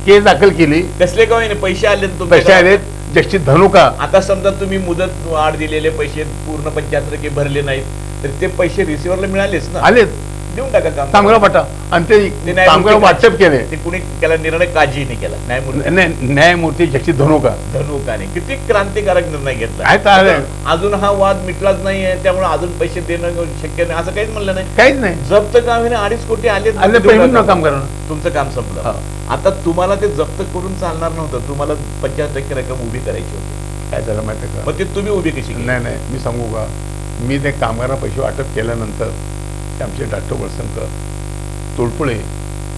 केस दाखल केली, कसले का पैसे आले, पैसे आले जस्टिस धनुका. आता समजा तुम्ही मुदत वाढ दिलेले पैसे पूर्ण 75% भरले नाहीत तर ते पैसे रिसिव्हरला मिळालेच ना, आलेच, देऊन टाका कामगार वाटा. आणि ते कामगार वाटप केले, ते कुणी केला निर्णय काळजीने केला न्यायमूर्ती जस्टिस धनुकाने किती क्रांतिकारक निर्णय घेतला. अजून हा वाद मिटलाच नाहीये, त्यामुळे अजून पैसे देणं शक्य नाही असं काहीच म्हणलं नाही, काहीच नाही. जप्त काम 2.5 कोटी आले कामगारांना, तुमचं काम संपलं. आता तुम्हाला ते जप्त करून चालणार नव्हतं, तुम्हाला 75% रक्कम उभी करायची होती. काय झालं माहिती का, मग ते तुम्ही उभी कशी? नाही, मी सांगू का, मी ते कामगारांना पैसे वाटप केल्यानंतर आमचे डॉक्टर वळसंकर, तोडपुळे,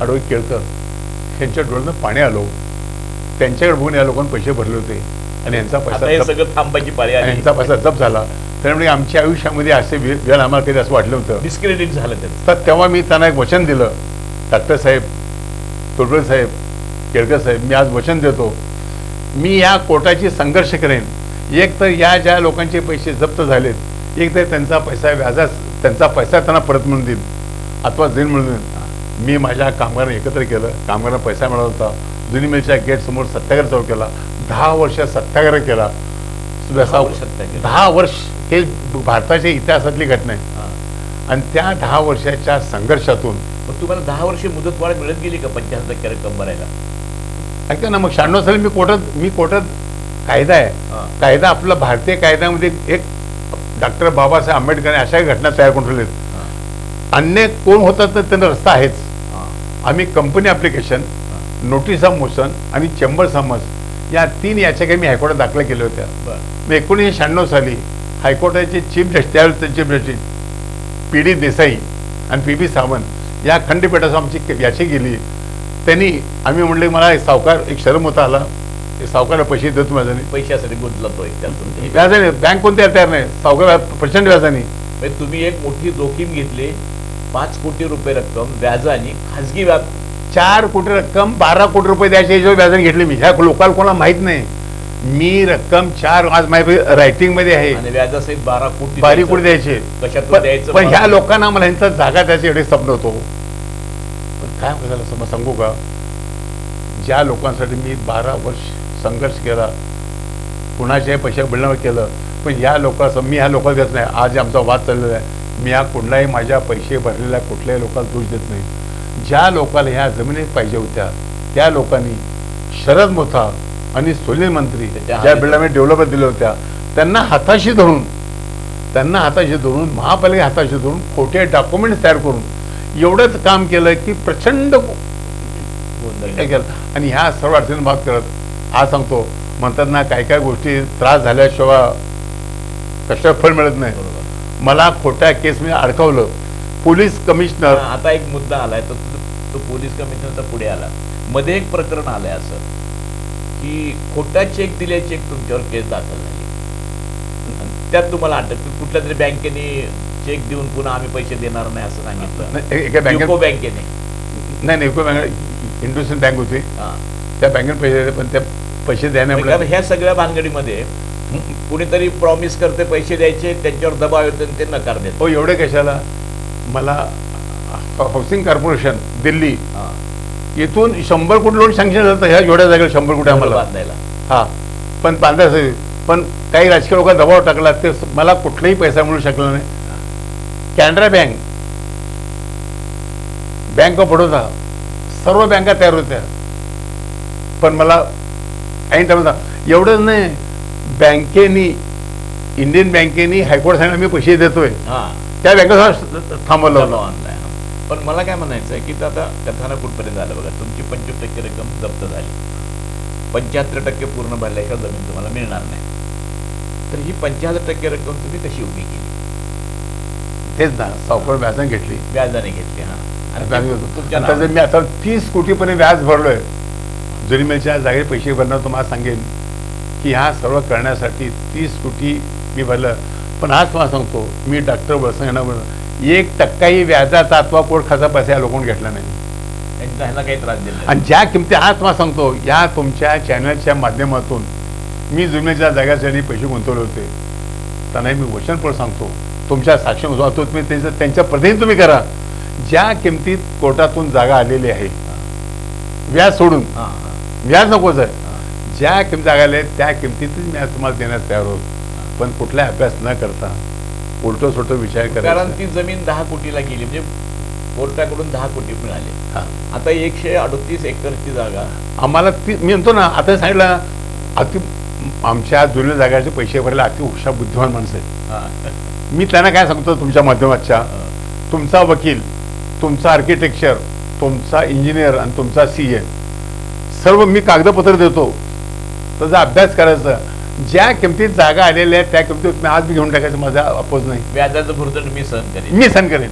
आडोई केळकर यांच्या डोळ्यानं पाणी आलो. त्यांच्याकडे बघून या लोकांनी पैसे भरले होते आणि यांचा पैसा सगळं थांबायची पाळी आली, यांचा पैसा जप्त झाला. त्यामुळे आमच्या आयुष्यामध्ये असे वेळ आम्हाला कधी असं वाटलं होतं, डिस्क्रेडिट झालं तर तेव्हा मी त्यांना एक वचन दिलं, डॉक्टर साहेब, तोडपुळे साहेब, केळकर साहेब, मी आज वचन देतो, मी या कोर्टाची संघर्ष करेन. एक तर या ज्या लोकांचे पैसे जप्त झालेत, एक तर त्यांचा पैसा त्यांना परत मिळून देईल अथवा देईल म्हणून देईल. मी माझ्या कामगारांना एकत्र केलं, कामगारांना पैसा मिळाला होता. जुनी मिलच्या गेट समोर सत्याग्रह चालू केला, 10 वर्ष सत्याग्रह केला. 10 वर्ष हे भारताच्या इतिहासातली घटना आहे. आणि त्या 10 वर्षाच्या संघर्षातून तुम्हाला 10 वर्ष मुदत वाढ मिळत गेली का 75% रक्कम भरायला? ऐका ना, मग 96 साली मी कोर्टात कायदा आहे, कायदा आपला भारतीय कायद्यामध्ये एक डॉक्टर बाबासाहेब आंबेडकर अशा घटना तयार करून ठेवलेत. अन्य कोण होतात तर त्यांना रस्ता आहेच. आम्ही company application, notice of motion आणि चेंबर समन्स या 3 याचिका मी हायकोर्टात दाखल केल्या होत्या. मग 1996 साली हायकोर्टाचे चीफ जस्टिस, त्यावेळेस चीफ जस्टिस PD देसाई आणि PB सावंत या खंडपीठाचं आमची याची गेली. त्यांनी आम्ही म्हणले मला एक सावकार एक शरम होता आला, सावकाराला पैसे देतो माझ्याने, पैशासाठी गुंतलतोय त्यातून व्याजाने बँक कोणत्या तयार नाही, सावकार प्रचंड व्याजाने. म्हणजे तुम्ही एक मोठी जोखीम घेतली, 5 कोटी रुपये रक्कम व्याजाने, खाजगी व्याज 4 कोटी रक्कम 12 कोटी रुपये द्यायची याच्यावर व्याजाने घेतली मी. ह्या लोकांना कोणाला माहित नाही. मी रक्कम 4 आज माझ्या रायटिंग मध्ये आहे आणि व्याजासहित 12 कोटी 12 कोटी द्यायचे. कशातून द्यायचं? पण ह्या लोकांना मला ह्यांचा जागा त्याचे एवढे स्वप्न होतो. पण काय झालं सांगू का, ज्या लोकांसाठी मी 12 वर्ष संघर्ष केला, कुणाच्याही पैसे बिलनावर केलं, पण ह्या लोकांचं मी ह्या लोकांना देत नाही. आज आमचा वाद चाललेला आहे. मी ह्या कुठलाही माझ्या पैसे भरलेल्या कुठल्याही लोकांना दोष देत नाही. ज्या लोकांना ह्या जमिनी पाहिजे होत्या त्या लोकांनी शरद मोथा आणि सुनील मंत्री ज्या बिल्डरने डेव्हलपर दिल्या होत्या त्यांना हाताशी धरून महापालिका हाताशी धरून खोटे डॉक्युमेंट्स तयार करून एवढंच काम केलं की प्रचंड केलं. आणि ह्या सर्व अडचणी बात करत आज सांगतो, म्हणतात ना काही काही गोष्टी त्रास झाल्याशिवाय कशा फळ मिळत नाही. मला खोट्या केसमध्ये अडकवलं. पोलीस कमिशनर, आता एक मुद्दा आलाय तो पोलीस कमिशनरचा पुढे आला. मध्ये एक प्रकरण आलंय असं की खोटा चेक दिल्याची एक तुमच्यावर केस दाखल झाली. त्यात तुम्हाला अटक, कुठल्या तरी बँकेने चेक देऊन पुन्हा आम्ही पैसे देणार नाही असं सांगितलं. एका युको बँकेने नाही युको बँक इंडस्ट्रियल बँक होती, त्या बँकेने पैसे दिले, पण त्या पैसे द्यायला ह्या सगळ्या भानगडीमध्ये कुणीतरी प्रॉमिस करते पैसे द्यायचे, त्यांच्यावर दबाव येतो आणि ते नकार देत. हो एवढे कशाला. मला हाऊसिंग कॉर्पोरेशन दिल्ली इथून 100 कोटी लोन सँक्शन झालं. ह्या एवढ्या जागेला 100 कोटी आम्हाला बांधायला. हा पण बांधायचं, पण काही राजकीय लोकांना दबाव टाकला, ते मला कुठलाही पैसा मिळू शकला नाही. Canara bank, bank of Baroda, सर्व बँका तयार होत्या, पण मला ऐन टाइमला एवढंच नाही, बँकेनी इंडियन बँकेनी हायकोर्ट सांगितलं मी पैसे देतोय, त्या बँकेत थांबवलं. पण मला काय म्हणायचं आहे की आता कथाना कुठपर्यंत झालं बघा. तुमची 25% रक्कम जप्त झाली, 75% पूर्ण भरल्याशिवाय जमीन तुम्हाला मिळणार नाही. तर ही 75% रक्कम तुम्ही कशी उभी केली? तेच ना, सावकार व्याजाने घेतली. हा. आणि मी आता 30 कोटीपर्यंत व्याज भरलोय. जरी मी जागे पैसे भरणार तुम्हाला सांगेन की ह्या सर्व करण्यासाठी 30 कोटी मी भरलं. पण आज तुम्हाला सांगतो, मी डॉक्टर बसवण्यावर 1% व्याजाचा अथवा कोर्ट खाचा पैसा या लोकांनी घेतला नाही. त्यांना काही त्रास दिला. आणि ज्या किमती आज तुम्हाला सांगतो, या तुमच्या चॅनलच्या माध्यमातून मी जुन्याच्या जागासाठी पैसे गुंतवले होते, त्यांना मी वचनपूर्वक सांगतो, तुमच्या साक्षी होतो, तुम्ही त्यांच्या प्रतिनिधी तुम्ही करा. ज्या किमतीत कोर्टातून जागा आलेली आहे, व्याज सोडून, व्याज नकोच आहे, ज्या किमती जागा आल्या त्या किमतीतच मी आज तुम्हाला देण्यास तयार होतो. पण कुठला अभ्यास न करता उलटो सोटो विचार करा. कारण ती जमीन 10 कोटीला गेली, म्हणजे कोर्टाकडून 10 कोटी मिळाले. आता 138 एकरची जागा आम्हाला ती, मी म्हणतो ना, आता सांगितलं अति आमच्या जुन्या जागाचे पैसे भरले अति हुशार बुद्धिमान माणसं आहेत. मी त्यांना काय सांगतो, तुमच्या माध्यमाच्या तुमचा वकील, तुमचा आर्किटेक्चर, तुमचा इंजिनियर आणि तुमचा CA सर्व मी कागदपत्र देतो, त्याचा अभ्यास करायचा. ज्या किमतीत जागा आलेल्या आहेत त्या किमतीत तुम्ही आज बी घेऊन टाकायचं, माझा अपोज नाही. व्याजाचं भुर्दंड मी सहन करेन.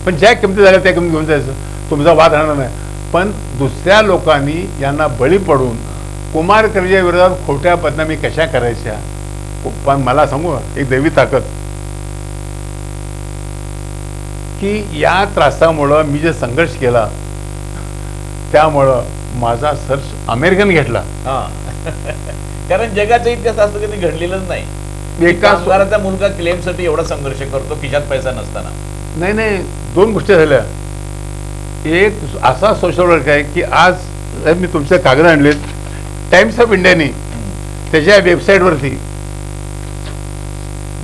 पण ज्या किमतीत जागा त्या किमतीत घेऊन जायचं, तुमचा वाद राहणार नाही. पण दुसऱ्या लोकांनी यांना बळी पडून कुमार कर्जे विरोधात खोट्या बदनामी कशा करायच्या. पण मला सांगू एक दैवी ताकद की या त्रासामुळं मी जे संघर्ष केला त्यामुळं माझा सर्च अमेरिकन घेतला. कारण जगाचा इतिहास असं कधी घडलेलंच नाही. एका कामगाराचा मुलगा क्लेमसाठी एवढा संघर्ष करतो खिशात पैसा नसताना. नाही 2 गोष्टी झाल्या. एक असा सोशल वर्क आहे की आज मी तुमचे कागद आणलेत, टाइम्स ऑफ इंडियाने त्याच्या वेबसाईटवरती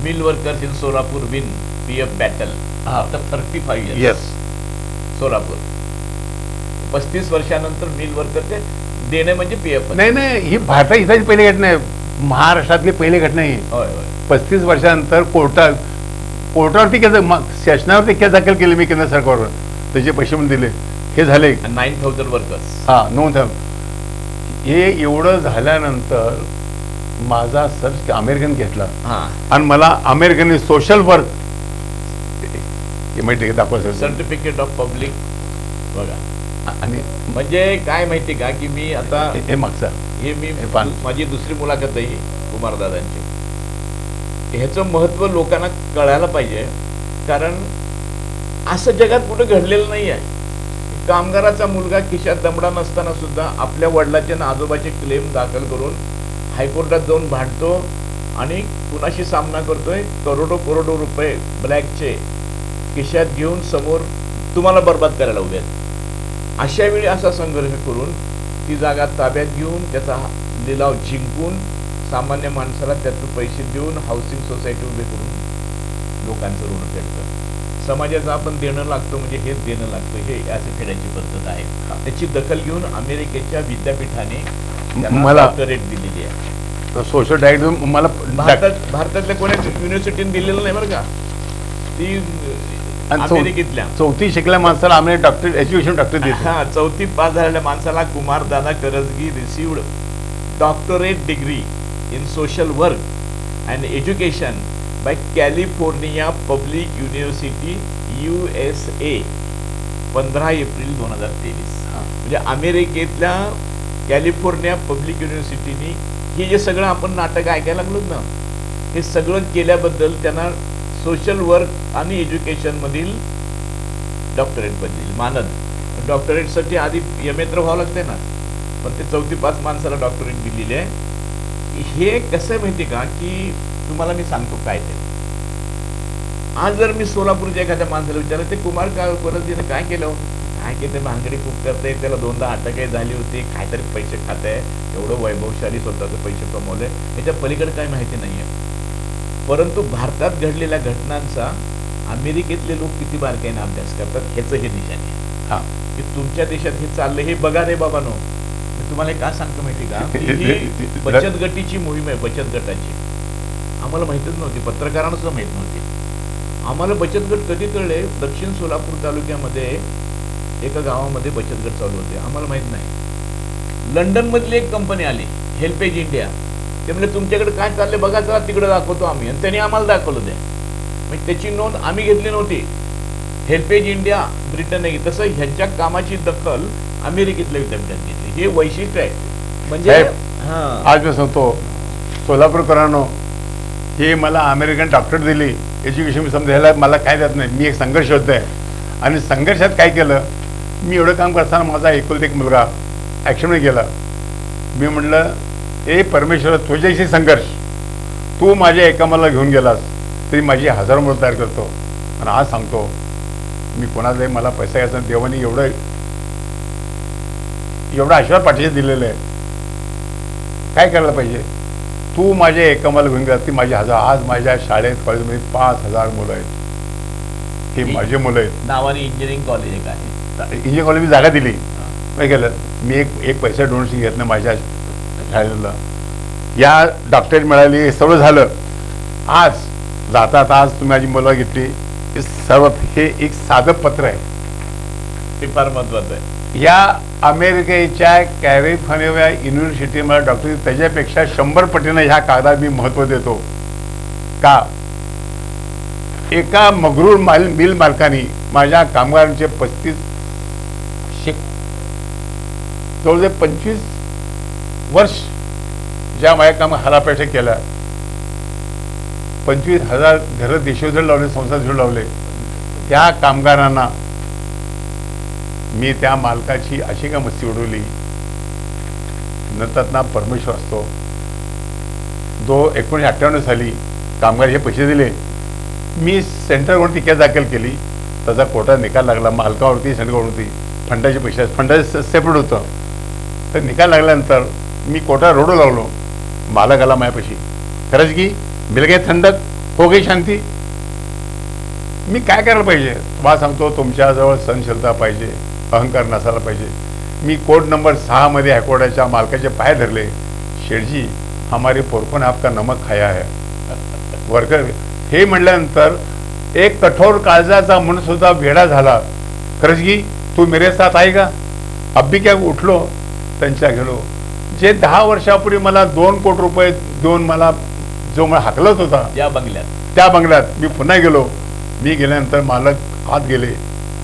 mill workers in Solapur win PF battle after 35 years. Yes, Solapur 35 वर्षानंतर मिल वर्करचे देणे म्हणजे PF. नाही ही भारतात इथाची पहिली घटना आहे, महाराष्ट्रातली पहिली घटना आहे. 35 वर्षानंतर कोर्टावरती केस, सेशनावरती केस दाखल केली मी केंद्र सरकारवर, त्याचे पैसे पण दिले. हे झाले 9,000 वर्कर्स. 9,000. हे एवढं झाल्यानंतर माझा सर्च अमेरिकन घेतला आणि मला अमेरिकन सोशल वर्क हे माहिती दाखवा सर्टिफिकेट ऑफ पब्लिक बघा. आणि म्हणजे काय माहिती का की मी आता हे मागचा हे मी हे पान. माझी दुसरी मुलाखत आहे ही कुमारदादांची. ह्याचं महत्त्व लोकांना कळायला पाहिजे, कारण असं जगात कुठं घडलेलं नाही आहे. कामगाराचा मुलगा खिशात दमडा नसताना सुद्धा आपल्या वडिलाचे आणि आजोबाचे क्लेम दाखल करून हायकोर्टात जाऊन भांडतो आणि कुणाशी सामना करतोय. करोडो रुपये ब्लॅकचे खिशात घेऊन समोर तुम्हाला बर्बाद करायला उभे आहेत. अशा वेळी असा संघर्ष करून ती जागा ताब्यात घेऊन त्याचा लिलाव जिंकून सामान्य माणसाला त्यातून पैसे देऊन हाऊसिंग सोसायटी उभे करून लोकांचं ऋण फेडतं. समाजाचं आपण देणं लागतं म्हणजे हेच देणं लागतं, हे असं फेडायची पद्धत आहे. त्याची दखल घेऊन अमेरिकेच्या विद्यापीठाने मला डॉक्टरेट दिलेली आहे. सोशल डायट मला भारतातल्या कोणाच युनिव्हर्सिटीने दिलेलं नाही बरं का. ती अमेरिकेतल्या चौथी शिकल्या माणसाला आम्ही डॉक्टर एज्युकेशन डॉक्टर देतो. हा, चौथी पास झालेल्या माणसाला Kumardada Karjagi received doctorate degree in social work and education by California Public University USA 15 April 2023. म्हणजे अमेरिकेतल्या कॅलिफोर्निया पब्लिक युनिव्हर्सिटीनी हे जे सगळं आपण नाटक ऐकायला लागलो ना, हे सगळं केल्याबद्दल त्यांना सोशल वर्क आणि एज्युकेशन मधील डॉक्टरेट बनलेली मानद. डॉक्टरेटसाठी आधी MA तर व्हावं लागते ना, पण ते चौथी पास माणसाला डॉक्टरेट दिलेली आहे. हे कसं माहिती का की तुम्हाला मी सांगतो काय ते. आज जर मी सोलापूरच्या एखाद्या माणसाला विचारलं ते कुमार करजगीने काय केलं, काय की ते भांगडी खूप करते, त्याला 2दा अटक झाली होती, काहीतरी पैसे खात आहे, एवढं वैभवशाली स्वतःचे पैसे कमवले, याच्या पलीकडे काही माहिती नाही आहे. परंतु भारतात घडलेल्या घटनांचा अमेरिकेतले लोक किती बारकाईने अभ्यास करतात ह्याचं हे निशाणी आहे. की तुमच्या देशात हे चाललंय हे बघा रे बाबांनो. मी तुम्हाला का सांगतो माहिती का, ही बचत गटीची मोहीम आहे. बचत गटाची आम्हाला माहितच नव्हती, पत्रकारांना सुद्धा माहित नव्हती. आम्हाला बचत गट कधी कळले, दक्षिण सोलापूर तालुक्यामध्ये एका गावामध्ये बचत गट चालू होते, आम्हाला माहित नाही. लंडन मधली एक कंपनी आली हेल्पेज इंडिया, ते म्हणजे तुमच्याकडे काय चाललंय बघा, चला तिकडे दाखवतो आम्ही, आणि त्यांनी आम्हाला दाखवलं. ते म्हणजे त्याची नोंद आम्ही घेतली नव्हती, हेल्पेज इंडिया ब्रिटनने. तसं ह्यांच्या कामाची दखल अमेरिकेतल्या विद्यापीठात घेतली. हे वैशिष्ट्य आहे. म्हणजे आज मी सांगतो सोलापूरकरांनो, हे मला अमेरिकन डॉक्टर दिली एज्युकेशन समजायला मला काय देत नाही. मी एक संघर्ष होत आहे आणि संघर्षात काय केलं, मी एवढं काम करताना माझा एकुलता एक मुलगा ॲक्शनमध्ये गेला. मी म्हटलं ए परमेश्वर, तुझ्याशी संघर्ष, तू माझ्या एकामाला घेऊन गेलास तरी माझी हजारो मुलं तयार करतो. आणि आज सांगतो मी कोणालाही मला पैसा घ्यायचा, देवाने एवढं आशीर्वाद पाठीशी दिलेलं आहे. काय करायला पाहिजे, तू माझ्या एकामाला घेऊन गेला ती माझी हजार. आज माझ्या शाळेत कॉलेजमध्ये 5,000 मुलं आहेत. हे माझे मुलं आहेत. नावाने इंजिनिअरिंग कॉलेज एक आहे. इंजिनिअरिंग कॉलेज मी जागा दिली. काय केलं मी, एक पैसा डोनेशन घेत नाही माझ्या शाळेला. या डॉक्टरेट मिळाली, हे सगळं झालं. आज जातात, आज तुम्ही माझी मुलं घेतली, हे सर्व हे एक साधं पत्र आहे. ते फार महत्वाचं आहे. या अमेरिकेच्या कॅलिफोर्निया युनिव्हर्सिटी मला डॉक्टर, त्याच्यापेक्षा 100 पटीनं ह्या कागदात मी महत्व देतो. का, एका मगरूर मिल मालकाने माझ्या कामगारांचे 35 जवळजवळ 25 वर्ष ज्या माझ्या काम हालापेठा केल्या, 25,000 घरं देशोधर लावले, संसार जोड लावले. त्या कामगारांना मी त्या मालकाची अशी का मस्ती उडवली. नंतर ना परमेश्वर असतो. 1958 साली कामगार हे पैसे दिले, मी सेंटरवरती केस दाखल केली, त्याचा कोर्टात निकाल लागला. मालकावरती सेंटरवरती फंडाचे पैसे, फंडाचे सेपरेट होतं. तर निकाल लागल्यानंतर मी कोर्टात रोडू लावलो. मालक आला माझ्यापाशी, खरंच की मिल गई थंडक, हो गई शांती. मी काय करायला पाहिजे तुम्हाला सांगतो, तुमच्याजवळ सहनशीलता पाहिजे, अहंकार नसायला पाहिजे. मी कोर्ट नंबर 6 मध्ये हायकोर्टाच्या मालकाचे पाय धरले. शेठजी, हमारे पोरको ने आपका नमक खाया है. वर्कर हे म्हटल्यानंतर एक कठोर काळजाचा म्हणून सुद्धा वेडा झाला. खरंच की तू मेरे साथ आएगा. अब्बी क्या उठलो, त्यांच्या गेलो. जे 10 वर्षापूर्वी मला 2 कोटी रुपये देऊन मला जो मला हाकलत होता त्या बंगल्यात मी पुन्हा गेलो. मी गेल्यानंतर मालक आत गेले,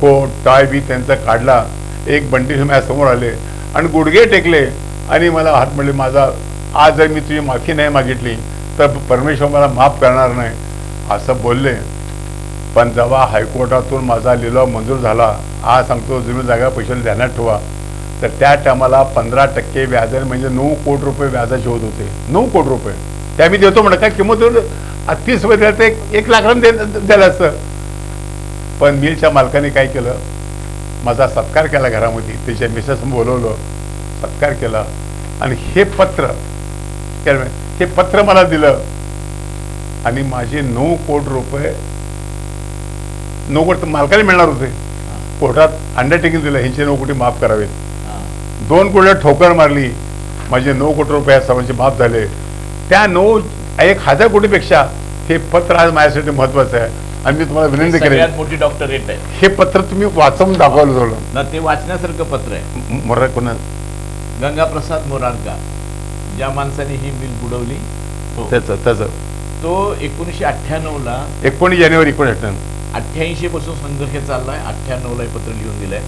कोट टाय बी त्यांचा काढला, एक बंटी माझ्या समोर आले आणि गुडघे टेकले आणि मला हात म्हणले, माझा आज जर मी तुझी माफी नाही मागितली तर परमेश्वर मला माफ करणार नाही असं बोलले. पण जेव्हा हायकोर्टातून माझा लिलाव मंजूर झाला, आज सांगतो जुनी जागा पैशाला ध्यानात ठेवा, तर त्या टायमाला 15% व्याजाने म्हणजे 9 कोटी रुपये व्याजाचे होत होते. 9 कोटी रुपये त्या मी देतो म्हणा, काय किंमत 30 रुपये ते 1 लाखाने द्यायला असतं. पण मिलच्या मालकाने काय केलं, माझा सत्कार केला घरामध्ये, त्याच्या मिसेस बोलवलं, सत्कार केला आणि हे पत्र मला दिलं आणि माझे 9 कोटी रुपये 9 कोटी मालकाने मिळणार होते. कोर्टात अंडरटेकिंग दिलं, ह्यांचे 9 कोटी माफ करावेत. 2 कोटीला ठोकर मारली, माझे 9 कोटी रुपये सर्वांचे माफ झाले. त्या 1,000 कोटीपेक्षा हे पत्र आज माझ्यासाठी महत्वाचं आहे आणि मी तुम्हाला विनंती करेन, सगळ्यात मोठी डॉक्टरेट आहे हे पत्र तुम्ही वाचून दाखवलं थोडं ना. ते वाचण्यासारखं पत्र आहे. मोरा कोणा गंगाप्रसाद मोरारका, ज्या माणसाने ही मिल बुडवली, त्याचं तो 1998ला 19 जानेवारी 1998 88 पासून संघर्ष चाललाय. 98ला हे पत्र लिहून दिलंय.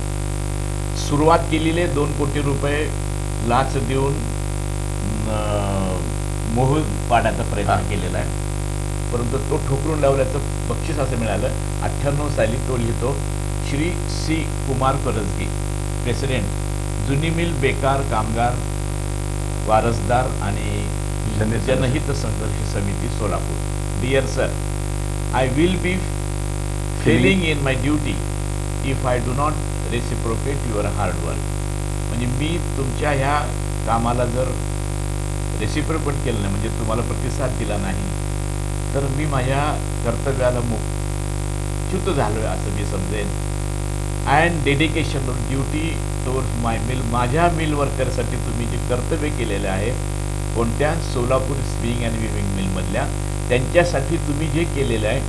सुरुवात केलेली 2 कोटी रुपये लाच देऊन मोह पाडण्याचा प्रयत्न केलेला आहे, परंतु तो ठोकरून लावल्याचं बक्षीस असं मिळालं. 98 साली तो लिहितो, श्री सी कुमार करजगी, प्रेसिडेंट, जुनी मिल बेकार कामगार वारसदार आणि जनहित संघर्ष समिती Solapur. Dear sir, I will be failing in my duty if I do not reciprocate your hard work. म्हणजे मी तुमच्या ह्या कामाला जर रेसिप्रोकेट केलं नाही, म्हणजे तुम्हाला प्रतिसाद दिला नाही, तर मी माझ्या कर्तव्याला च्युत झालोय असं मी समजेन. And dedication of duty towards my mill, माझ्या मिल वर्करसाठी तुम्ही जे कर्तव्य केलेले आहे, कोणत्या सोलापूर स्विंग अँड विविंग मिलमधल्या, त्यांच्यासाठी तुम्ही जे केलेलं आहे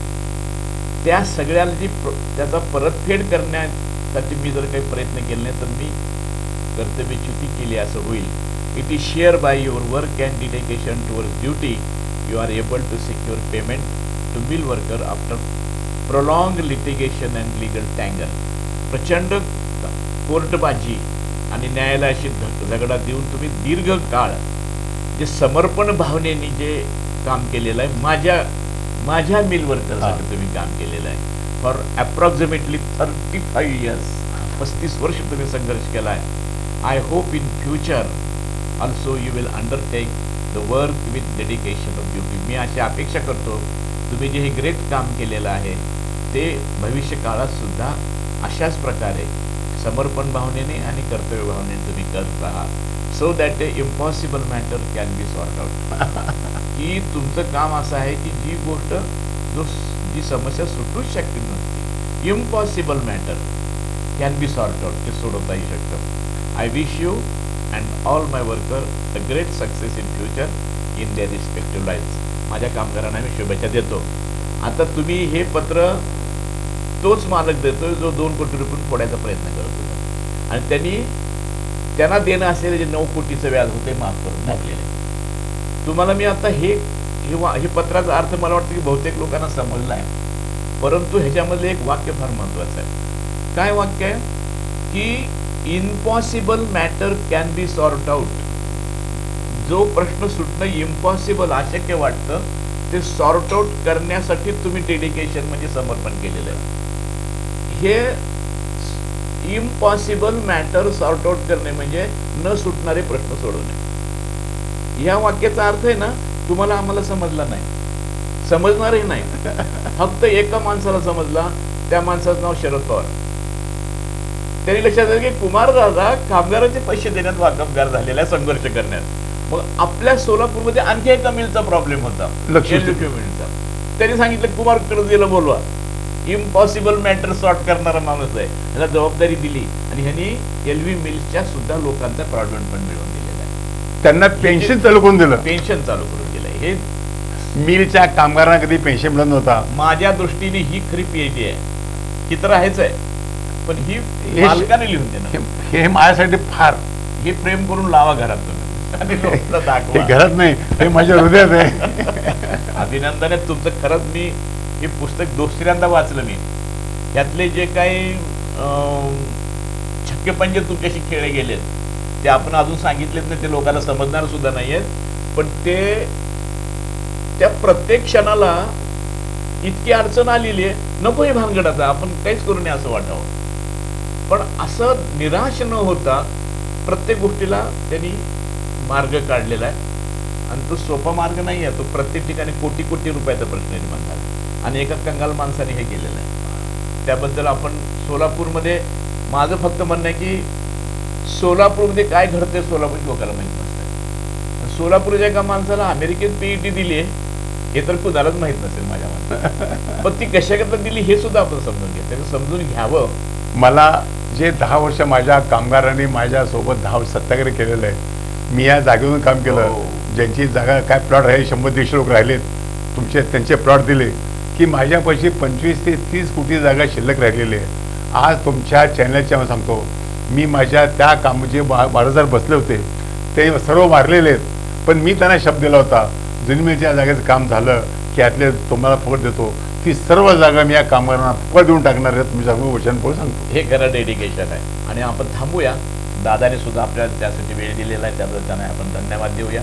त्या सगळ्याला जी त्याचा परतफेड करण्यासाठी मी जर काही प्रयत्न केले नाही तर मी कर्तव्यच्युती केली असं होईल. It is sheer by your work and dedication towards duty you are able to secure payment to mill worker after prolong litigation and legal tangle. प्रचंड कोर्टबाजी आणि न्यायालयाशी झगडा देऊन तुम्ही दीर्घकाळ जे समर्पण भावनेने जे काम केलेलं आहे, माझ्या मिल वर्करसाठी तुम्ही काम केलेलं आहे. फॉर अप्रॉक्सिमेटली 35 इयर्स, 35 वर्ष तुम्ही संघर्ष केला आहे. I hope in future also you will undertake the work with dedication of duty. मी अशी अपेक्षा करतो तुम्ही जे हे ग्रेट काम केलेलं आहे ते भविष्य काळात सुद्धा अशाच प्रकारे समर्पण भावनेने आणि कर्तव्य भावनेने तुम्ही करत राहा, so that A impossible matter can be sort out. की तुमचं काम असं आहे की जी गोष्ट जी समस्या सुटूच शकते नसते, impossible matter can be sort out, ते सोडवता येऊ शकतं. I wish you and all my worker the great success in future in their respective lives. माझ्या कामगारांना मी शुभेच्छा देतो. आता तुम्ही हे पत्र तोच मालक देतोय जो 2 कोटी रुपये फोडायचा प्रयत्न करत होता आणि त्यांना देणं असलेले जे 9 कोटीचं व्याज होते माफ करून टाकलेले. तुम्हाला मी आता हे पत्राचा अर्थ मला वाटतं की बहुतेक लोकांना समजला आहे, परंतु ह्याच्यामधलं एक वाक्य फार महत्वाचं आहे. काय वाक्य आहे की impossible matter can be sort out. जो प्रश्न सुटणं इम्पॉसिबल अशक्य वाटतं ते सॉर्ट आउट करण्यासाठी तुम्ही डेडिकेशन म्हणजे समर्पण केलेलं आहे. हे इम्पॉसिबल मॅटर सॉर्ट आउट करणे म्हणजे न सुटणारे प्रश्न सोडवणे. या वाक्याचा अर्थ आहे ना, तुम्हाला आम्हाला समजला नाही, समजणारही नाही. फक्त एका माणसाला समजला, त्या माणसाचं नाव शरद पवार. त्यांनी लक्षात आलं की कुमारदादा कामगारांचे पैसे देण्यात वाकबगार झालेला संघर्ष करण्यात. मग आपल्या सोलापूरमध्ये आणखी एका मिलचा प्रॉब्लेम होता, मिलचा. त्यांनी सांगितलं कुमार करजगीला बोलवा, इम्पॉसिबल मॅटर सॉर्ट करणारा माणूस आहे, ह्याला जबाबदारी दिली आणि ह्यांनी एलव्ही मिल्सच्या सुद्धा लोकांचा प्रॉव्हिडंट फंड मिळवून दिलेला आहे. त्यांना पेन्शन चालू करून दिलं, पेन्शन चालू करून दिलंय. हे मिलच्या कामगारांना कधी पेन्शन मिळत नव्हता. माझ्या दृष्टीने ही खरी पीएचडी आहे. ही तर आहेच आहे, पण ही मालकाने लिहून देणं हे माझ्यासाठी फार, हे प्रेम करून लावा घरात तुम्ही आणि लोकांना दाखवा. घरात नाही, हे माझ्या हृदयात आहे. अभिनंदन आहे तुमचं. खरंच मी हे पुस्तक दुसऱ्यांदा वाचलं मी, यातले जे काही छक्केपंजे तुमच्याशी खेळले गेलेत ते आपण अजून सांगितलेत नाही, ते लोकांना समजणार सुद्धा नाहीयेत, पण ते त्या प्रत्येक क्षणाला इतकी अडचण आलेली आहे, नको हे भानगड आता आपण काहीच करू नये असं वाटावं. पण असं निराश न होता प्रत्येक गोष्टीला त्यांनी मार्ग काढलेला आहे आणि तो सोपा मार्ग नाही आहे. तो प्रत्येक ठिकाणी कोटी कोटी रुपयाचा प्रश्न निर्माण झाला आणि एका कंगाल माणसाने हे केलेलं आहे. त्याबद्दल आपण सोलापूरमध्ये, माझं फक्त म्हणणं आहे की सोलापूरमध्ये काय घडतंय सोलापूर लोकांना माहित नसतं. सोलापूरच्या एका माणसाला अमेरिकेत पीईटी दिली आहे हे तर कुणालाच माहित नसेल माझ्या मनात. पण ती कशाकरता दिली हे सुद्धा आपण समजून घ्यायचं, समजून घ्यावं. मला जे 10 वर्ष माझ्या कामगारांनी माझ्यासोबत 10 सत्याग्रह केलेलं आहे, मी या जागेवरून काम केलं. हो. ज्यांची जागा काय प्लॉट आहे 100-150 लोक राहिलेत, त्यांचे प्लॉट दिले की माझ्यापाशी 25 ते 30 कोटी जागा शिल्लक राहिलेली आहे. आज तुमच्या चॅनलच्या सांगतो, मी माझ्या त्या काम जे 12,000 बसले होते ते सर्व मारलेले आहेत, पण मी त्यांना शब्द दिला होता जुनी मिलच्या जागेचं काम झालं की यातले तुम्हाला फुकट देतो, ती सर्व जागा मी या कामगारांना फुकट देऊन टाकणार आहे. तुम्ही सांगू वचन बोल सांगतो. हे खरं डेडिकेशन आहे आणि आपण थांबूया. दादाने सुद्धा आपल्याला त्यासाठी वेळ दिलेला आहे, त्याबद्दल त्यांना आपण धन्यवाद देऊया.